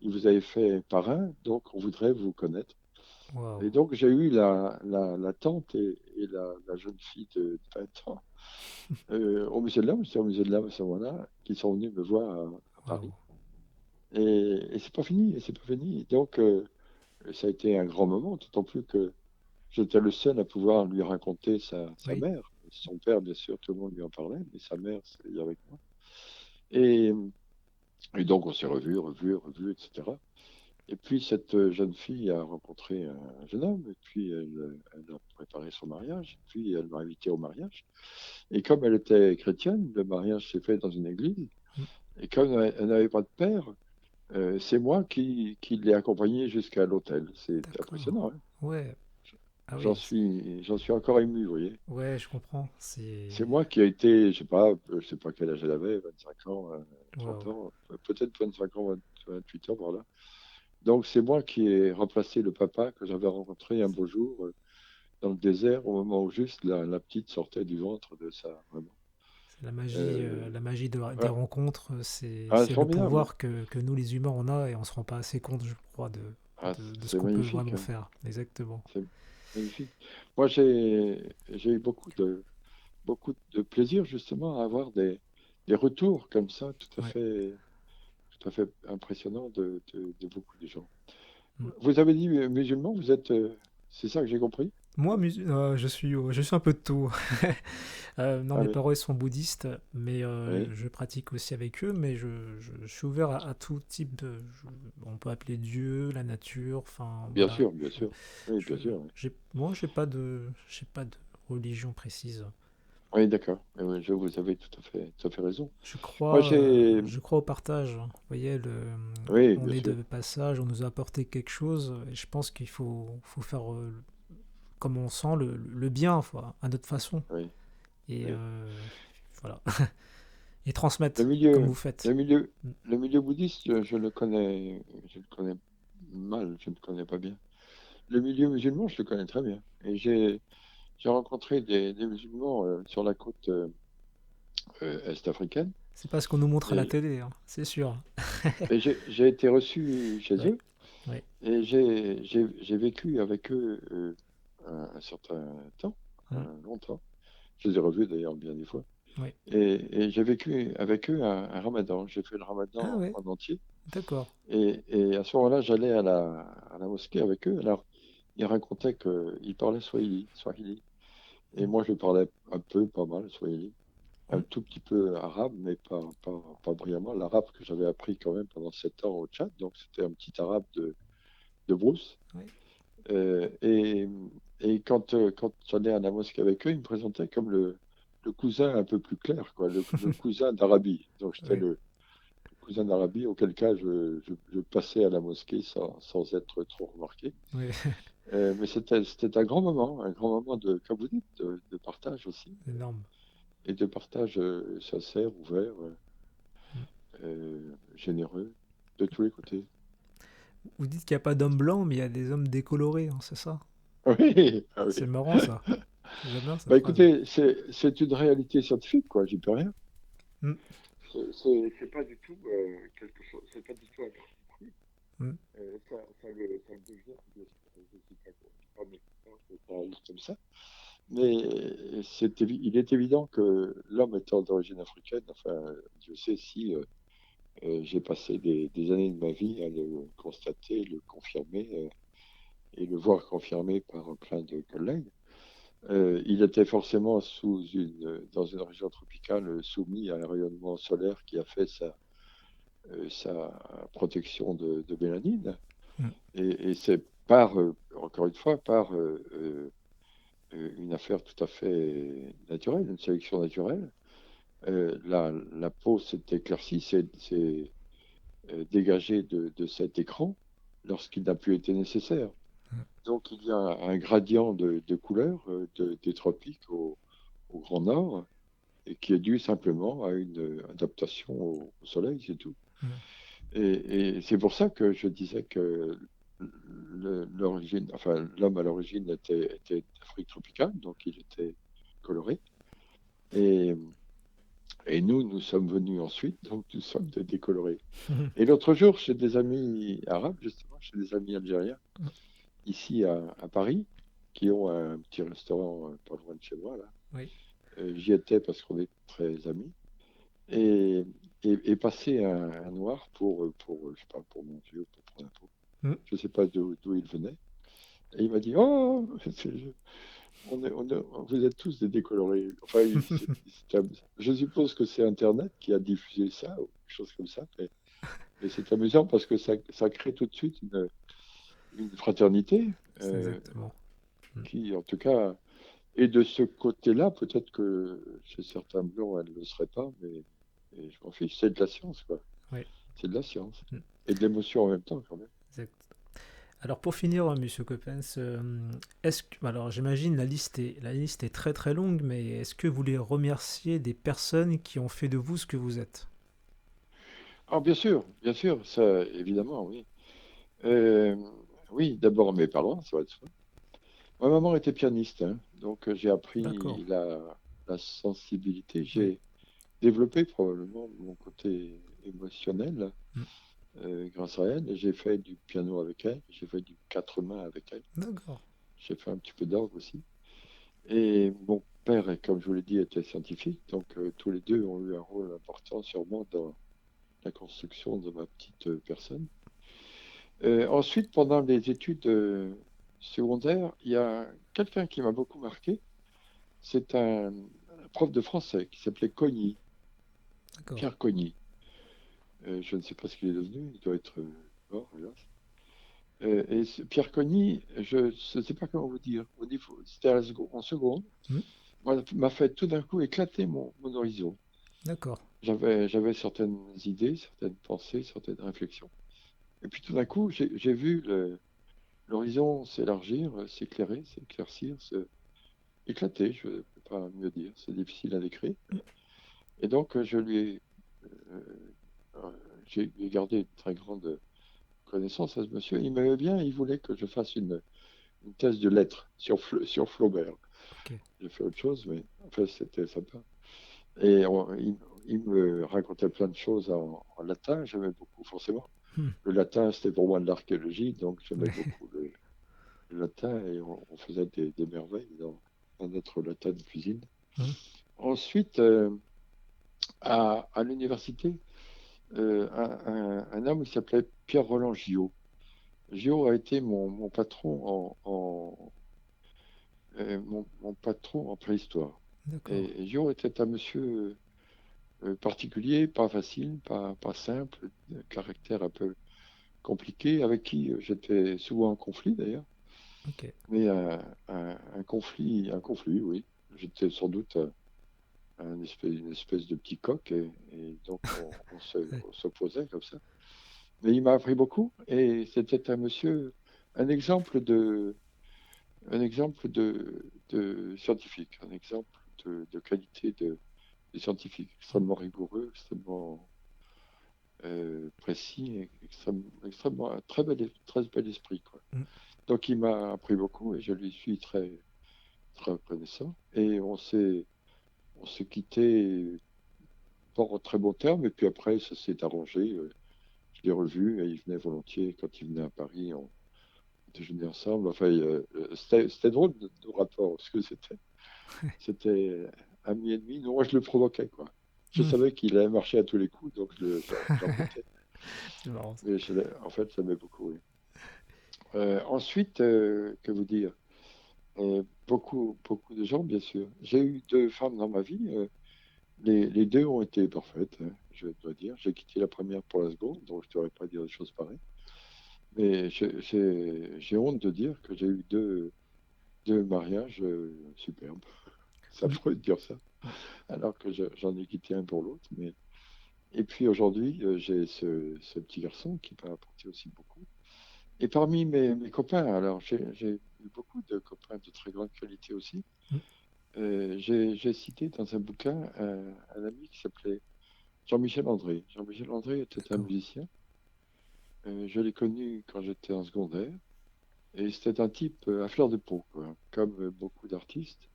Speaker 2: il vous avait fait parrain, donc on voudrait vous connaître.
Speaker 1: Waouh.
Speaker 2: Et donc j'ai eu la tante et la jeune fille de 20 ans au musée de l'Homme, c'est au musée de l'Homme à ce moment-là, qui sont venus me voir à
Speaker 1: Waouh.
Speaker 2: Paris. Et c'est pas fini, et c'est pas fini. Donc ça a été un grand moment, d'autant plus que j'étais le seul à pouvoir lui raconter sa
Speaker 1: Oui.
Speaker 2: mère. Son père, bien sûr, tout le monde lui en parlait, mais sa mère, c'est avec moi. Et, et donc on s'est revus, etc. Et puis cette jeune fille a rencontré un jeune homme, et puis elle a préparé son mariage, et puis elle m'a invité au mariage. Et comme elle était chrétienne, le mariage s'est fait dans une église,
Speaker 1: Mm.
Speaker 2: et comme elle n'avait pas de père, c'est moi qui l'ai accompagnée jusqu'à l'hôtel. C'est
Speaker 1: D'accord.
Speaker 2: impressionnant, hein.
Speaker 1: Ouais. Ah
Speaker 2: J'en
Speaker 1: oui.
Speaker 2: suis, j'en suis encore ému, vous voyez.
Speaker 1: Ouais, je comprends.
Speaker 2: C'est
Speaker 1: C'est.
Speaker 2: moi qui a été, je sais pas quel âge elle avait, 25 ans, 30
Speaker 1: Waouh.
Speaker 2: ans, peut-être 25 ans, 28 ans, voilà. Donc c'est moi qui ai remplacé le papa que j'avais rencontré un beau jour dans le désert au moment où juste la petite sortait du ventre de sa maman.
Speaker 1: C'est
Speaker 2: Euh,
Speaker 1: la magie des
Speaker 2: ouais.
Speaker 1: rencontres. C'est
Speaker 2: Ah, c'est
Speaker 1: c'est le
Speaker 2: formidable, hein.
Speaker 1: pouvoir que nous, les humains, on a et on se rend pas assez compte, je crois,
Speaker 2: Ah,
Speaker 1: de ce
Speaker 2: c'est
Speaker 1: qu'on peut
Speaker 2: magnifique,
Speaker 1: vraiment
Speaker 2: hein.
Speaker 1: faire. Exactement.
Speaker 2: C'est magnifique. Moi, j'ai eu beaucoup de plaisir justement à avoir des retours comme ça,
Speaker 1: Ouais.
Speaker 2: tout à fait impressionnants de beaucoup de gens.
Speaker 1: Mm.
Speaker 2: Vous avez dit musulman, vous êtes, c'est ça que j'ai compris?
Speaker 1: Moi, je suis un peu de tout. Non,
Speaker 2: Ah
Speaker 1: mes
Speaker 2: oui,
Speaker 1: parents ils sont bouddhistes, mais
Speaker 2: oui,
Speaker 1: je pratique aussi avec eux, mais je suis ouvert à tout type on peut appeler Dieu, la nature, enfin
Speaker 2: bien
Speaker 1: voilà.
Speaker 2: sûr, bien sûr. Oui, bien sûr. Oui,
Speaker 1: Moi, j'ai pas de religion précise.
Speaker 2: oui, d'accord. Oui, oui, vous avez tout à fait raison.
Speaker 1: Je
Speaker 2: Moi,
Speaker 1: crois,
Speaker 2: j'ai,
Speaker 1: je crois au partage. Vous voyez,
Speaker 2: oui,
Speaker 1: on
Speaker 2: bien
Speaker 1: est de
Speaker 2: sûr.
Speaker 1: passage, on nous a apporté quelque chose, et je pense faut faire comme on sent le bien, enfin, à notre façon,
Speaker 2: Oui,
Speaker 1: et
Speaker 2: oui.
Speaker 1: voilà, et
Speaker 2: Le
Speaker 1: transmettre comme vous
Speaker 2: milieu, le
Speaker 1: faites.
Speaker 2: milieu,
Speaker 1: Mm.
Speaker 2: le milieu bouddhiste, je le connais mal, je ne le connais pas bien. Le milieu musulman, je le connais très bien. Et j'ai rencontré des musulmans sur la côte est-africaine.
Speaker 1: C'est pas ce qu'on nous montre à la
Speaker 2: Et,
Speaker 1: télé, hein, c'est sûr.
Speaker 2: et j'ai été reçu chez
Speaker 1: Ouais,
Speaker 2: eux
Speaker 1: ouais.
Speaker 2: et j'ai vécu avec eux un certain temps,
Speaker 1: Mm.
Speaker 2: longtemps. Je les ai revus d'ailleurs bien des fois.
Speaker 1: Ouais.
Speaker 2: Et j'ai vécu avec eux un ramadan. J'ai fait le
Speaker 1: Ah
Speaker 2: ramadan
Speaker 1: ouais,
Speaker 2: en entier.
Speaker 1: d'accord.
Speaker 2: Et à ce moment-là, j'allais à la mosquée avec eux. Alors, ils racontaient qu'ils parlaient Swahili. Et
Speaker 1: Mm.
Speaker 2: moi, je parlais un peu, pas mal, Swahili. Un
Speaker 1: Mm.
Speaker 2: tout petit peu arabe, mais pas brillamment. L'arabe que j'avais appris quand même pendant 7 ans au Tchad. Donc, c'était un petit arabe de brousse.
Speaker 1: Ouais.
Speaker 2: Euh, et et quand j'allais à la mosquée avec eux, ils me présentaient comme le cousin un peu plus clair, quoi, le cousin d'Arabie. Donc, j'étais
Speaker 1: Ouais.
Speaker 2: le cousin d'Arabie, auquel cas je passais à la mosquée sans être trop remarqué.
Speaker 1: Ouais.
Speaker 2: Mais c'était un grand moment comme vous dites, de partage aussi,
Speaker 1: Énorme.
Speaker 2: et de partage sincère, ouvert.
Speaker 1: Mm.
Speaker 2: généreux, de tous les côtés.
Speaker 1: Vous dites qu'il n'y a pas d'hommes blancs, mais il y a des hommes décolorés, hein, c'est ça?
Speaker 2: Oui, ah
Speaker 1: C'est
Speaker 2: oui.
Speaker 1: marrant ça. J'aime bien cette
Speaker 2: Bah
Speaker 1: phrase.
Speaker 2: écoutez, c'est une réalité scientifique, quoi, j'y peux rien.
Speaker 1: Mm,
Speaker 2: C'est pas du tout quelque chose, c'est pas du tout un parti pris.
Speaker 1: mm,
Speaker 2: Ça le devient, bien sûr, je ne suis pas mécontent que ça arrive comme ça. Mais il est évident que l'homme étant d'origine africaine, enfin, je sais si j'ai passé des années de ma vie à le constater, le confirmer et le voir confirmé par plein de collègues. Il était forcément dans une région tropicale soumis à un rayonnement solaire qui a fait sa protection de mélanine.
Speaker 1: mm.
Speaker 2: Et c'est par, encore une fois, par une affaire tout à fait naturelle, une sélection naturelle. La peau s'est éclaircie, dégagée de cet écran lorsqu'il n'a plus été nécessaire. Donc il y a un gradient de couleur des tropiques au Grand Nord et qui est dû simplement à une adaptation au soleil, c'est tout. Et c'est pour ça que je disais que enfin, l'homme à l'origine était d'Afrique tropicale, donc il était coloré. Et, et nous sommes venus ensuite, donc nous sommes décolorés. Et l'autre jour, chez des amis arabes, justement, chez des amis algériens, ici à Paris, qui ont un petit restaurant pas loin de chez moi, là.
Speaker 1: Oui.
Speaker 2: J'y étais parce qu'on est très amis. Et, et passer un noir je sais pas, pour manger ou pour prendre un pot.
Speaker 1: Mm.
Speaker 2: Je ne sais pas d'où il venait. Et il m'a dit, oh, vous êtes tous des décolorés. Enfin, je suppose que c'est Internet qui a diffusé ça, ou quelque chose comme ça. Mais c'est amusant parce que ça crée tout de suite une fraternité
Speaker 1: C'est exactement. Mm.
Speaker 2: qui, en tout cas, et de ce côté-là, peut-être que chez certains blancs, elle ne le serait pas, mais et je m'en fiche. C'est de la science, quoi.
Speaker 1: Oui.
Speaker 2: C'est de la science.
Speaker 1: Mm.
Speaker 2: Et de l'émotion en même temps, quand même.
Speaker 1: Exact. Alors pour finir, Monsieur Coppens, alors j'imagine la liste est très très longue, mais est-ce que vous voulez remercier des personnes qui ont fait de vous ce que vous êtes?
Speaker 2: Ah, bien sûr, ça, évidemment, oui. Euh, oui, d'abord mes parents, ça va de soi. Ma maman était pianiste, hein, donc j'ai
Speaker 1: D'accord.
Speaker 2: appris la sensibilité.
Speaker 1: Oui.
Speaker 2: J'ai développé probablement mon côté émotionnel
Speaker 1: Mm.
Speaker 2: grâce à elle. J'ai fait du piano avec elle, j'ai fait du quatre mains avec elle,
Speaker 1: D'accord.
Speaker 2: j'ai fait un petit peu d'orgue aussi. Et mon père, comme je vous l'ai dit, était scientifique, donc tous les deux ont eu un rôle important sûrement dans la construction de ma petite personne. Ensuite, pendant les études secondaires, il y a quelqu'un qui m'a beaucoup marqué. C'est un prof de français qui s'appelait Cogny,
Speaker 1: D'accord.
Speaker 2: Pierre Cogny. Je ne sais pas ce qu'il est devenu, il doit être mort, hélas. Pierre Cogny, je ne sais pas comment vous dire, c'était en seconde,
Speaker 1: Mm.
Speaker 2: m'a fait tout d'un coup éclater mon horizon.
Speaker 1: D'accord.
Speaker 2: J'avais certaines idées, certaines pensées, certaines réflexions. Et puis tout d'un coup, j'ai vu l'horizon s'élargir, s'éclairer, s'éclaircir, éclater, je ne peux pas mieux dire, c'est difficile à décrire. Et donc, euh, euh, j'ai gardé une très grande connaissance à ce monsieur. Il m'aimait bien, il voulait que je fasse une thèse de lettres sur Flaubert.
Speaker 1: Ok.
Speaker 2: J'ai fait autre chose, mais en fait, c'était sympa. Et il me racontait plein de choses en latin, j'aimais beaucoup, forcément.
Speaker 1: Hmm.
Speaker 2: Le latin, c'était pour moi de l'archéologie, donc j'aimais
Speaker 1: Ouais.
Speaker 2: beaucoup le latin et on faisait des merveilles dans notre latin de cuisine.
Speaker 1: Hmm.
Speaker 2: Ensuite, à l'université, un homme qui s'appelait Pierre-Roland Gillot. Gillot a été mon patron mon patron en préhistoire.
Speaker 1: D'accord.
Speaker 2: Et Gillot était un monsieur particulier, pas facile, pas simple, de caractère un peu compliqué, avec qui j'étais souvent en conflit d'ailleurs.
Speaker 1: Ok.
Speaker 2: Mais un conflit, oui. J'étais sans doute une espèce de petit coq et donc
Speaker 1: Ouais.
Speaker 2: on s'opposait comme ça. Mais il m'a appris beaucoup et c'était un monsieur, un exemple de, un exemple de scientifique, un exemple de qualité de scientifique, extrêmement rigoureux, extrêmement précis, et extrêmement, très bel esprit, quoi.
Speaker 1: Mm.
Speaker 2: Donc il m'a appris beaucoup et je lui suis très, très reconnaissant. Et on s'est quitté pas en très bons termes, et puis après ça s'est arrangé. Je l'ai revu et il venait volontiers quand il venait à Paris. On déjeunait ensemble. Enfin, c'était drôle de rapport, parce que c'était ami ennemi. Non, moi je le provoquais, quoi. Je
Speaker 1: Mm.
Speaker 2: savais qu'il allait marcher à tous les coups, donc j'embêtais.
Speaker 1: C'est marrant ça.
Speaker 2: Mais en fait, ça m'aimait beaucoup, oui. Ensuite, que vous dire? Beaucoup de gens, bien sûr. J'ai eu deux femmes dans ma vie. Les deux ont été parfaites, hein, je dois dire. J'ai quitté la première pour la seconde, donc je ne devrais pas dire des choses pareilles. Mais j'ai honte de dire que j'ai eu deux mariages superbes. Ça
Speaker 1: Oui.
Speaker 2: pourrait dire ça, alors que j'en ai quitté un pour l'autre. Et puis aujourd'hui, j'ai ce petit garçon qui m'a apporté aussi beaucoup. Et parmi mes copains, alors j'ai eu beaucoup de copains de très grande qualité aussi.
Speaker 1: Mm.
Speaker 2: J'ai cité dans un bouquin un ami qui s'appelait Jean-Michel André. Jean-Michel André était un
Speaker 1: D'accord.
Speaker 2: musicien. Je l'ai connu quand j'étais en secondaire. Et c'était un type à fleur de peau, quoi, comme beaucoup d'artistes.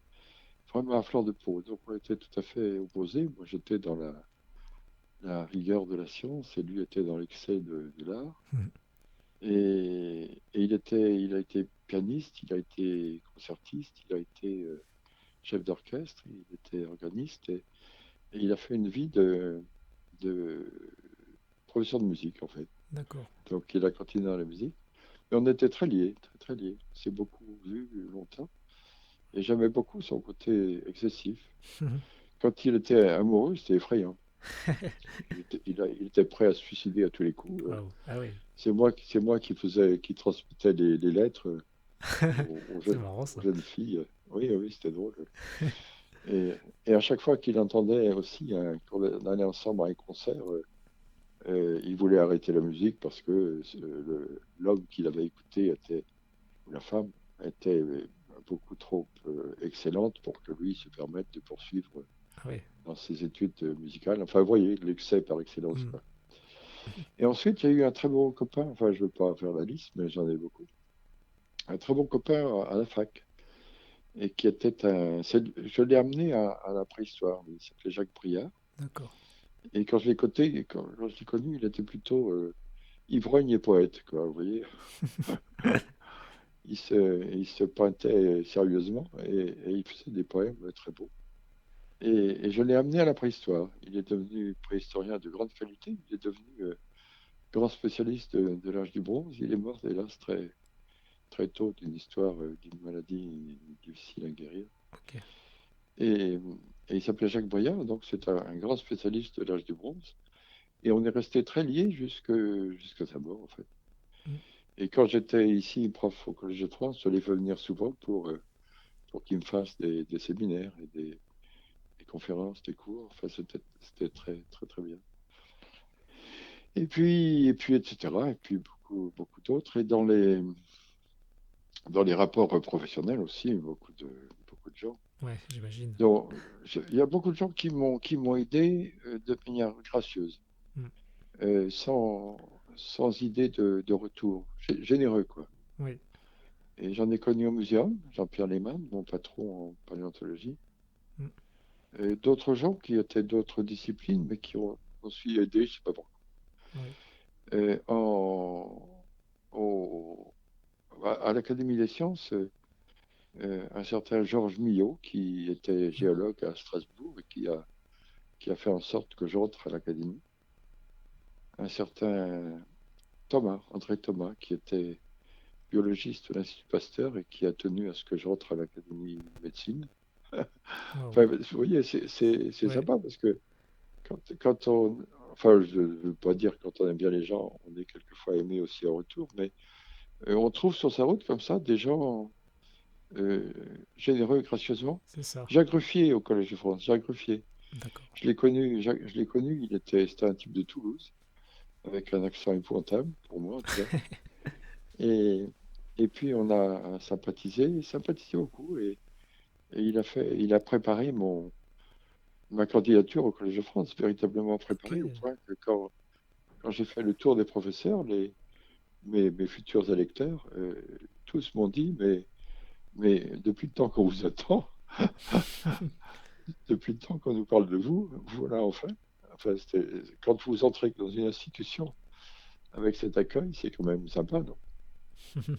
Speaker 2: Vraiment à fleur de peau. Donc on était tout à fait opposés. Moi j'étais dans la rigueur de la science et lui était dans l'excès de l'art.
Speaker 1: Mm.
Speaker 2: Et il a été pianiste, il a été concertiste, il a été chef d'orchestre, il était organiste et il a fait une vie de professeur de musique en fait.
Speaker 1: D'accord.
Speaker 2: Donc il a continué dans la musique. Et on était très liés, très très liés. On s'est beaucoup vus longtemps. Et j'aimais beaucoup son côté excessif. Quand il était amoureux, c'était effrayant. Il était prêt à se suicider à tous les coups.
Speaker 1: Waouh. Ah oui.
Speaker 2: C'est moi qui transmettais les lettres
Speaker 1: C'est marrant
Speaker 2: aux
Speaker 1: ça.
Speaker 2: jeunes filles. Oui, oui, c'était drôle. Et, et à chaque fois qu'il entendait aussi qu'on allait ensemble à un concert, il voulait arrêter la musique parce que l'homme qu'il avait écouté ou la femme était beaucoup trop excellente pour que lui se permette de poursuivre
Speaker 1: Ah oui.
Speaker 2: dans ses études musicales. Enfin, vous voyez, l'excès par excellence,
Speaker 1: Mm.
Speaker 2: quoi. Et ensuite, j'ai eu un très bon copain, enfin, je ne veux pas faire la liste, mais j'en ai beaucoup. Un très bon copain à la fac, et qui était je l'ai amené à la préhistoire. Il s'appelait Jacques Briard.
Speaker 1: D'accord.
Speaker 2: Et quand je l'ai connu, il était plutôt ivrogne et poète, quoi, vous voyez. Il se pointait sérieusement et il faisait des poèmes très beaux. Et je l'ai amené à la préhistoire. Il est devenu préhistorien de grande qualité. Il est devenu grand spécialiste de l'âge du bronze. Il est mort, hélas, très, très tôt d'une histoire, d'une maladie difficile à guérir.
Speaker 1: Ok.
Speaker 2: Et, et il s'appelait Jacques Briard, donc c'est un grand spécialiste de l'âge du bronze. Et on est resté très liés jusqu'à sa mort, en fait.
Speaker 1: Mm.
Speaker 2: Et quand j'étais ici prof au Collège de France, je l'ai fait venir souvent pour qu'il me fasse des séminaires et des conférences, des cours. Enfin, c'était très, très, très bien. Etc. Et puis beaucoup d'autres. Et dans les rapports professionnels aussi, beaucoup de gens.
Speaker 1: Ouais, j'imagine.
Speaker 2: Donc, il y a beaucoup de gens qui m'ont aidé de manière gracieuse,
Speaker 1: Mm.
Speaker 2: sans idée de retour, généreux, quoi.
Speaker 1: Oui.
Speaker 2: Et j'en ai connu au muséum, Jean-Pierre Lehmann, mon patron en paléontologie,
Speaker 1: Mm.
Speaker 2: et d'autres gens qui étaient d'autres disciplines, mais qui ont aussi aidé, je sais pas pourquoi.
Speaker 1: Oui.
Speaker 2: Et au- à l'Académie des sciences, un certain Georges Millot, qui était
Speaker 1: Mm.
Speaker 2: géologue à Strasbourg et qui a fait en sorte que j'entre à l'Académie. Un certain Thomas, André Thomas, qui était biologiste de l'Institut Pasteur et qui a tenu à ce que j'entre à l'Académie de médecine.
Speaker 1: Waouh.
Speaker 2: Enfin, vous voyez, c'est
Speaker 1: Ouais.
Speaker 2: sympa parce que quand on. Enfin, je ne veux pas dire quand on aime bien les gens, on est quelquefois aimé aussi en retour, mais on trouve sur sa route comme ça des gens euh, généreux gracieusement.
Speaker 1: C'est ça.
Speaker 2: Jacques Ruffier au Collège de France, Jacques Ruffier.
Speaker 1: D'accord.
Speaker 2: Je l'ai connu, c'était un type de Toulouse, avec un accent épouvantable, pour moi en tout cas. Et, et puis on a sympathisé beaucoup, et il a préparé ma candidature au Collège de France, véritablement
Speaker 1: Ok.
Speaker 2: préparée, au point que quand quand j'ai fait le tour des professeurs, mes futurs électeurs, tous m'ont dit, mais depuis le temps qu'on vous attend, depuis le temps qu'on nous parle de vous, voilà enfin. Enfin, quand vous entrez dans une institution avec cet accueil, c'est quand même sympa, non?
Speaker 1: Ouais.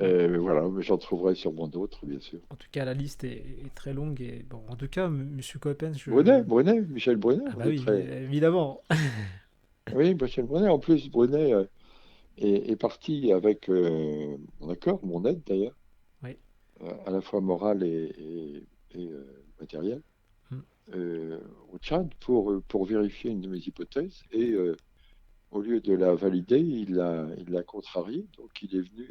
Speaker 2: Mais voilà, mais j'en trouverai sûrement d'autres, bien sûr.
Speaker 1: En tout cas, la liste est très longue et bon, en tout cas, Monsieur Coppens,
Speaker 2: Brunet, Michel Brunet,
Speaker 1: ah bah
Speaker 2: on est
Speaker 1: oui,
Speaker 2: très.
Speaker 1: évidemment.
Speaker 2: Oui, Michel Brunet. En plus, Brunet est parti avec mon accord, mon aide d'ailleurs,
Speaker 1: Oui.
Speaker 2: à la fois morale et matérielle,
Speaker 1: Mm.
Speaker 2: euh, au Tchad pour vérifier une de mes hypothèses. Et au lieu de la valider, il l'a contrariée. Donc il est venu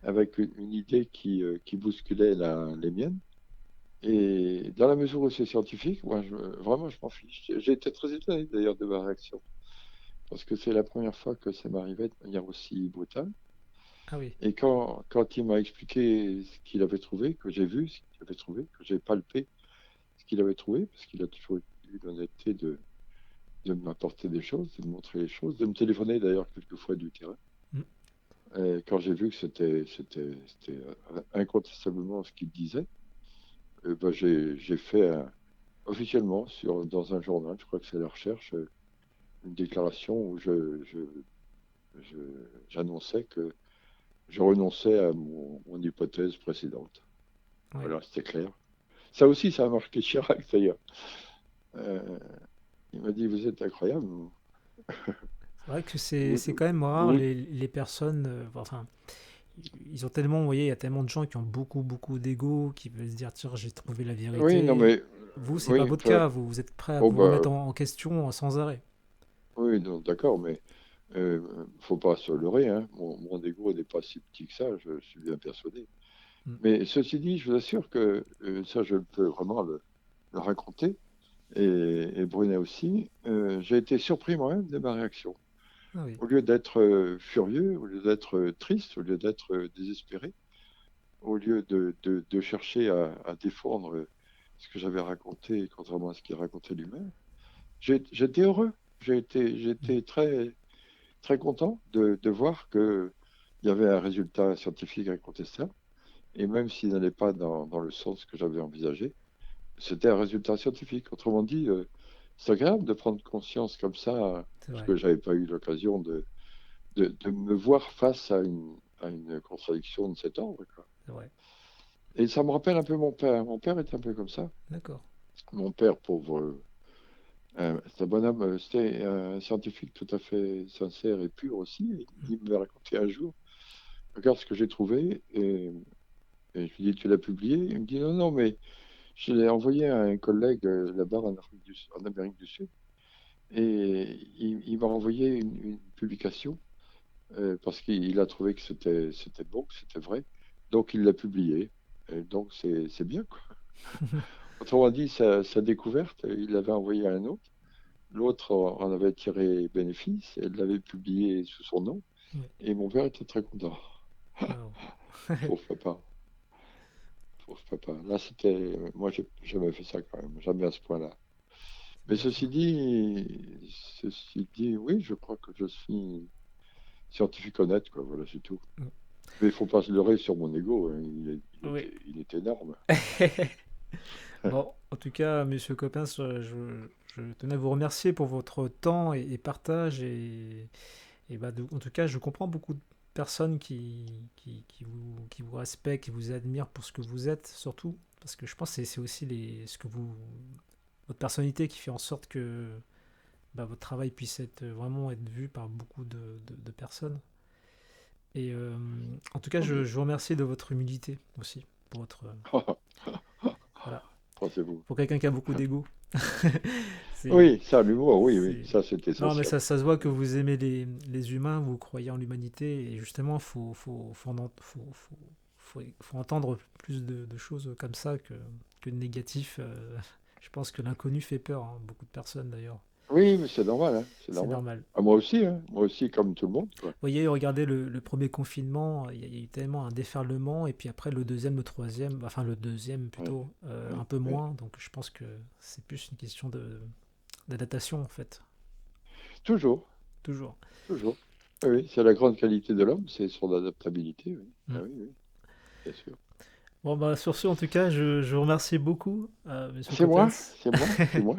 Speaker 2: avec une idée qui bousculait les miennes. Et dans la mesure où c'est scientifique, moi, vraiment, je m'en fiche. J'ai été très étonné d'ailleurs de ma réaction, parce que c'est la première fois que ça m'arrivait de manière aussi brutale.
Speaker 1: Ah oui.
Speaker 2: Et quand il m'a expliqué ce qu'il avait trouvé, que j'ai vu ce qu'il avait trouvé, que j'ai palpé ce qu'il avait trouvé, parce qu'il a toujours eu l'honnêteté de m'apporter des choses, de me montrer les choses, de me téléphoner d'ailleurs quelquefois du terrain.
Speaker 1: Mm.
Speaker 2: Et quand j'ai vu que c'était incontestablement ce qu'il disait, ben, j'ai fait officiellement dans un journal, je crois que c'est la recherche, une déclaration où j'annonçais que je renonçais à mon hypothèse précédente.
Speaker 1: Ouais.
Speaker 2: Voilà, c'était clair. Ça aussi, ça a marqué Chirac d'ailleurs. Euh, il m'a dit, vous êtes incroyable.
Speaker 1: C'est vrai que
Speaker 2: Vous,
Speaker 1: c'est quand même rare
Speaker 2: vous-
Speaker 1: les personnes. Enfin, ils ont tellement, vous voyez, il y a tellement de gens qui ont beaucoup d'ego, qui veulent se dire, tiens, j'ai trouvé la
Speaker 2: oui, non,
Speaker 1: vérité.
Speaker 2: mais
Speaker 1: Vous, c'est pas
Speaker 2: oui,
Speaker 1: votre
Speaker 2: enfin,
Speaker 1: cas. Vous êtes prêt à
Speaker 2: oh,
Speaker 1: vous
Speaker 2: bah,
Speaker 1: remettre en question sans arrêt.
Speaker 2: oui, non, d'accord, mais faut pas se leurrer, hein. Mon ego n'est pas si petit que ça, je suis bien persuadé.
Speaker 1: Mm.
Speaker 2: Mais ceci dit, je vous assure que ça, je peux vraiment le raconter, et Brunet aussi. J'ai été surpris moi-même de ma réaction.
Speaker 1: Ah oui.
Speaker 2: Au lieu d'être furieux, au lieu d'être triste, au lieu d'être désespéré, au lieu de chercher à défendre ce que j'avais raconté, contrairement à ce qu'il racontait lui-même, j'étais heureux.
Speaker 1: Mm.
Speaker 2: J'étais très, très content de voir qu'il y avait un résultat scientifique incontestable. Et même s'il n'allait pas dans le sens que j'avais envisagé, c'était un résultat scientifique. Autrement dit, c'est agréable de prendre conscience comme ça,
Speaker 1: C'est
Speaker 2: parce
Speaker 1: vrai.
Speaker 2: que j'avais pas eu l'occasion de me voir face à une contradiction de cet ordre, quoi.
Speaker 1: C'est vrai.
Speaker 2: Et ça me rappelle un peu mon père. Mon père est un peu comme ça.
Speaker 1: D'accord.
Speaker 2: Mon père, pauvre, c'est un bonhomme, c'était un scientifique tout à fait sincère et pur aussi. Et
Speaker 1: Mm.
Speaker 2: il me raconté un jour, regarde ce que j'ai trouvé. Et je lui dis, tu l'as publié? Il me dit, non, non, mais je l'ai envoyé à un collègue là-bas en Amérique du Sud. Et il m'a envoyé une publication parce qu'il a trouvé que c'était bon, que c'était vrai. Donc il l'a publié. Et donc c'est bien, quoi. Autrement dit, sa découverte, il l'avait envoyé à un autre. L'autre en avait tiré bénéfice et l'avait publié sous son nom.
Speaker 1: Ouais.
Speaker 2: Et mon père était très content.
Speaker 1: Wow.
Speaker 2: Pauvre papa. Pauvre papa. Là, moi, j'ai jamais fait ça quand même. Jamais à ce point-là.
Speaker 1: C'est
Speaker 2: Mais
Speaker 1: bien ça.
Speaker 2: ceci dit, oui, je crois que je suis scientifique honnête, quoi. Voilà, c'est tout.
Speaker 1: Mm.
Speaker 2: Mais il faut pas se leurrer sur mon ego, hein.
Speaker 1: Oui.
Speaker 2: Il est énorme.
Speaker 1: Bon, en tout cas, Monsieur Coppens, je tenais à vous remercier pour votre temps et partage. Et bah, en tout cas, je comprends beaucoup de personnes qui vous respectent, qui vous admirent pour ce que vous êtes, surtout. Parce que je pense que c'est aussi votre personnalité qui fait en sorte que bah, votre travail puisse vraiment être vu par beaucoup de personnes. Et en tout cas,
Speaker 2: Tant mieux.
Speaker 1: je vous remercie de votre humilité aussi, pour votre, voilà,
Speaker 2: Pensez-vous.
Speaker 1: pour quelqu'un qui a beaucoup d'ego. c'est,
Speaker 2: Oui, ça, l'humour, oui, oui,
Speaker 1: c'est...
Speaker 2: ça c'est
Speaker 1: Non, mais
Speaker 2: essentiel.
Speaker 1: ça se voit que vous aimez les humains, vous croyez en l'humanité, et justement, faut entendre plus de choses comme ça que de négatif. Je pense que l'inconnu fait peur, hein, beaucoup de personnes d'ailleurs.
Speaker 2: Oui, mais c'est normal, hein, c'est
Speaker 1: C'est
Speaker 2: normal.
Speaker 1: normal.
Speaker 2: Ah, moi aussi, hein, moi aussi, comme tout le monde, quoi.
Speaker 1: Vous voyez, regardez le premier confinement, il y a eu tellement un déferlement, et puis après le deuxième, le troisième, enfin le deuxième
Speaker 2: Ouais,
Speaker 1: plutôt,
Speaker 2: ouais,
Speaker 1: un peu
Speaker 2: ouais.
Speaker 1: moins, donc je pense que c'est plus une question d'adaptation en fait.
Speaker 2: Toujours,
Speaker 1: Toujours.
Speaker 2: toujours. Ah oui, c'est la grande qualité de l'homme, c'est son adaptabilité. Oui.
Speaker 1: Mm.
Speaker 2: Ah oui, oui, bien sûr.
Speaker 1: Bon, bah, sur ce, en tout cas, je vous remercie beaucoup, Monsieur
Speaker 2: C'est moi,
Speaker 1: Coppens.
Speaker 2: c'est moi, c'est moi.